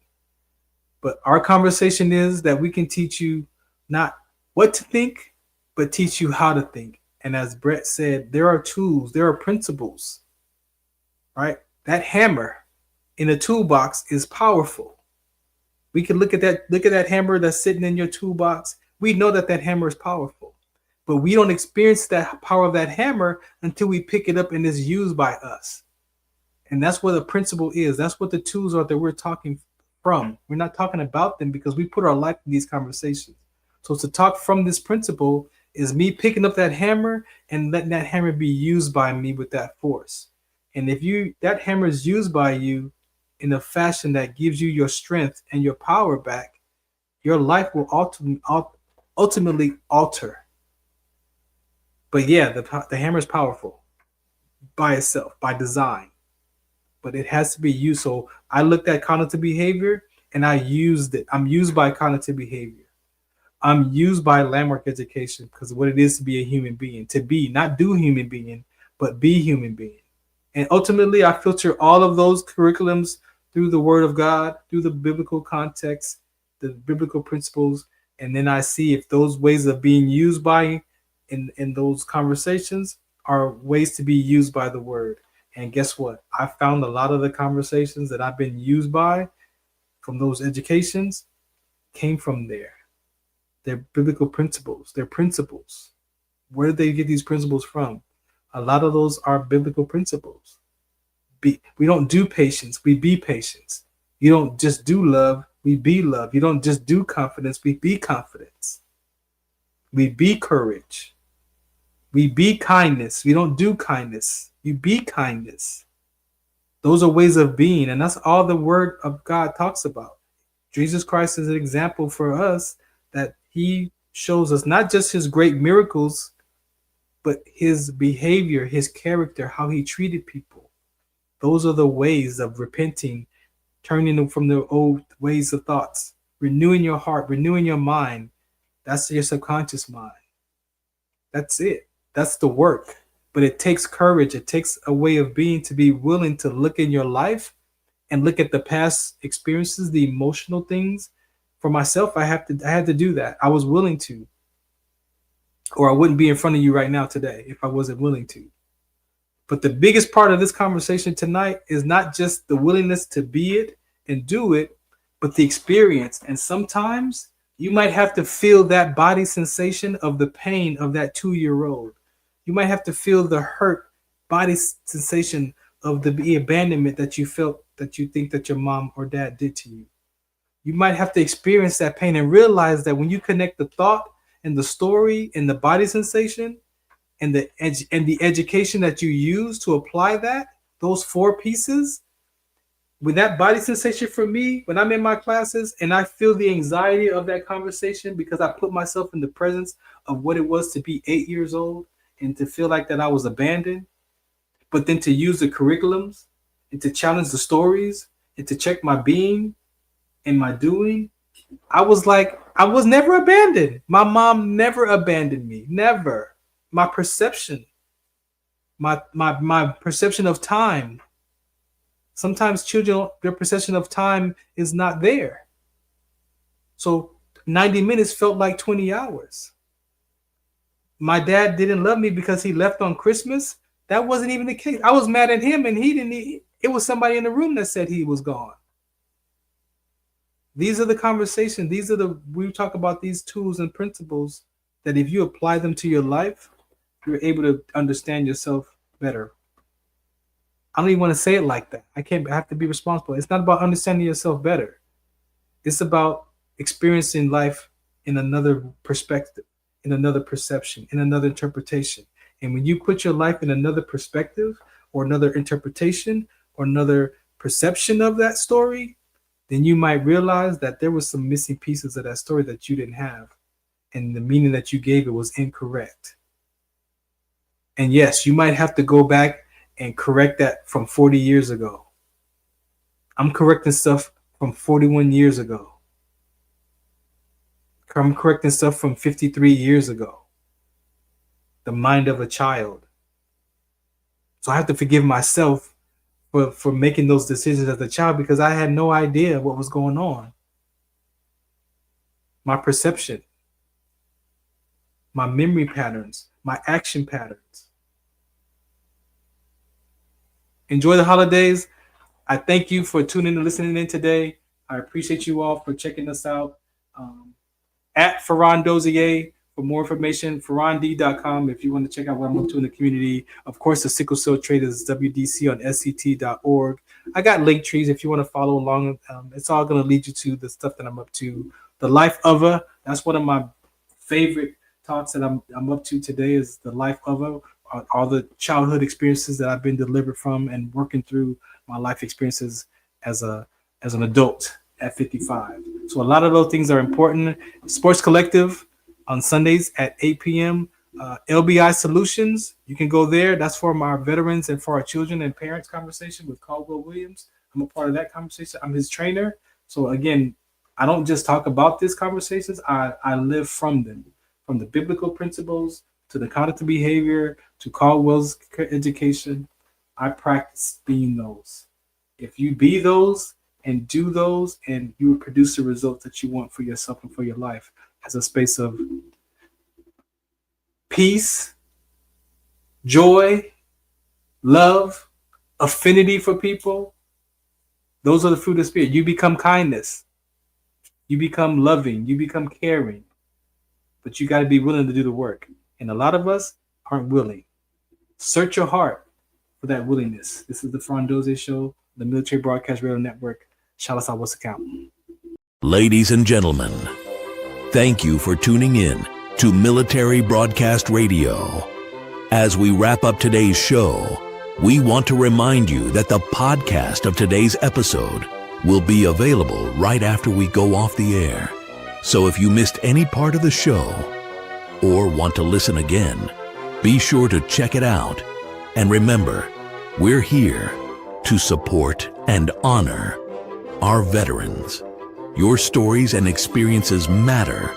Speaker 10: But our conversation is that we can teach you not what to think, but teach you how to think. And as Brett said, there are tools, there are principles, right? That hammer in a toolbox is powerful. We can look at that hammer that's sitting in your toolbox. We know that hammer is powerful, but we don't experience that power of that hammer until we pick it up and it's used by us. And that's what the principle is. That's what the tools are that we're talking from. We're not talking about them because we put our life in these conversations. So to talk from this principle is me picking up that hammer and letting that hammer be used by me with that force. And if that hammer is used by you in a fashion that gives you your strength and your power back, your life will ultimately alter. But yeah, the hammer is powerful by itself, by design, but it has to be used. So I looked at cognitive behavior and I used it. I'm used by cognitive behavior. I'm used by landmark education because of what it is to be a human being, to be, not do human being, but be human being. And ultimately, I filter all of those curriculums through the Word of God, through the biblical context, the biblical principles, and then I see if those ways of being used by in those conversations are ways to be used by the Word. And guess what? I found a lot of the conversations that I've been used by from those educations came from there. They're biblical principles. They're principles. Where do they get these principles from? A lot of those are biblical principles. We don't do patience. We be patience. You don't just do love. We be love. You don't just do confidence. We be confidence. We be courage. We be kindness. We don't do kindness. You be kindness. Those are ways of being. And that's all the Word of God talks about. Jesus Christ is an example for us that he shows us not just his great miracles, but his behavior, his character, how he treated people. Those are the ways of repenting, turning from the old ways of thoughts, renewing your heart, renewing your mind. That's your subconscious mind. That's it. That's the work. But it takes courage. It takes a way of being to be willing to look in your life and look at the past experiences, the emotional things. For myself, I had to do that. I was willing to. Or I wouldn't be in front of you right now today if I wasn't willing to. But the biggest part of this conversation tonight is not just the willingness to be it and do it, but the experience. And sometimes you might have to feel that body sensation of the pain of that 2-year-old. You might have to feel the hurt body sensation of the abandonment that you felt, that you think that your mom or dad did to you. You might have to experience that pain and realize that when you connect the thought and the story and the body sensation and the education that you use to apply that, those 4 pieces, with that body sensation for me, when I'm in my classes and I feel the anxiety of that conversation because I put myself in the presence of what it was to be 8 years old and to feel like that I was abandoned, but then to use the curriculums and to challenge the stories and to check my being and my doing, I was never abandoned. My mom never abandoned me. Never. My perception, my perception of time. Sometimes children, their perception of time is not there. So 90 minutes felt like 20 hours. My dad didn't love me because he left on Christmas. That wasn't even the case. I was mad at him and it was somebody in the room that said he was gone. These are the conversations. We talk about these tools and principles that if you apply them to your life, you're able to understand yourself better. I don't even want to say it like that. I have to be responsible. It's not about understanding yourself better. It's about experiencing life in another perspective. in another perception, in another interpretation. And when you put your life in another perspective or another interpretation or another perception of that story, then you might realize that there was some missing pieces of that story that you didn't have. And the meaning that you gave it was incorrect. And yes, you might have to go back and correct that from 40 years ago. I'm correcting stuff from 41 years ago. I'm correcting stuff from 53 years ago. The mind of a child. So I have to forgive myself for making those decisions as a child because I had no idea what was going on. My perception, my memory patterns, my action patterns. Enjoy the holidays. I thank you for tuning and listening in today. I appreciate you all for checking us out. At Farron Dozier for more information, farrond.com if you want to check out what I'm up to in the community. Of course, the sickle cell trait is WDC on SCT.org. I got link trees if you want to follow along. It's all going to lead you to the stuff that I'm up to. The life of a, that's one of my favorite talks that I'm up to today is the life of a, all the childhood experiences that I've been delivered from and working through my life experiences as an adult at 55. So a lot of those things are important. Sports Collective on Sundays at 8 p.m. LBI Solutions, you can go there. That's for our veterans and for our children and parents conversation with Caldwell Williams. I'm a part of that conversation. I'm his trainer. So again, I don't just talk about these conversations. I live from them, from the biblical principles to the cognitive behavior to Caldwell's education. I practice being those. If you be those and do those, and you will produce the results that you want for yourself and for your life as a space of peace, joy, love, affinity for people. Those are the fruit of the Spirit. You become kindness. You become loving. You become caring. But you got to be willing to do the work. And a lot of us aren't willing. Search your heart for that willingness. This is the Farron Dozier Show, the Military Broadcast Radio Network. Shalas Awos account.
Speaker 4: Ladies and gentlemen, thank you for tuning in to Military Broadcast Radio. As we wrap up today's show, we want to remind you that the podcast of today's episode will be available right after we go off the air. So if you missed any part of the show or want to listen again, be sure to check it out. And remember, we're here to support and honor our veterans. Your stories and experiences matter,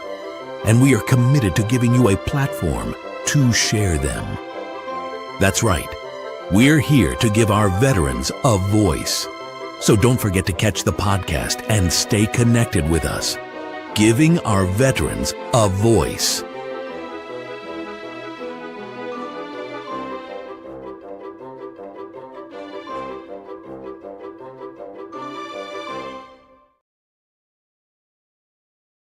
Speaker 4: and we are committed to giving you a platform to share them. That's right. We're here to give our veterans a voice. So don't forget to catch the podcast and stay connected with us. Giving our veterans a voice.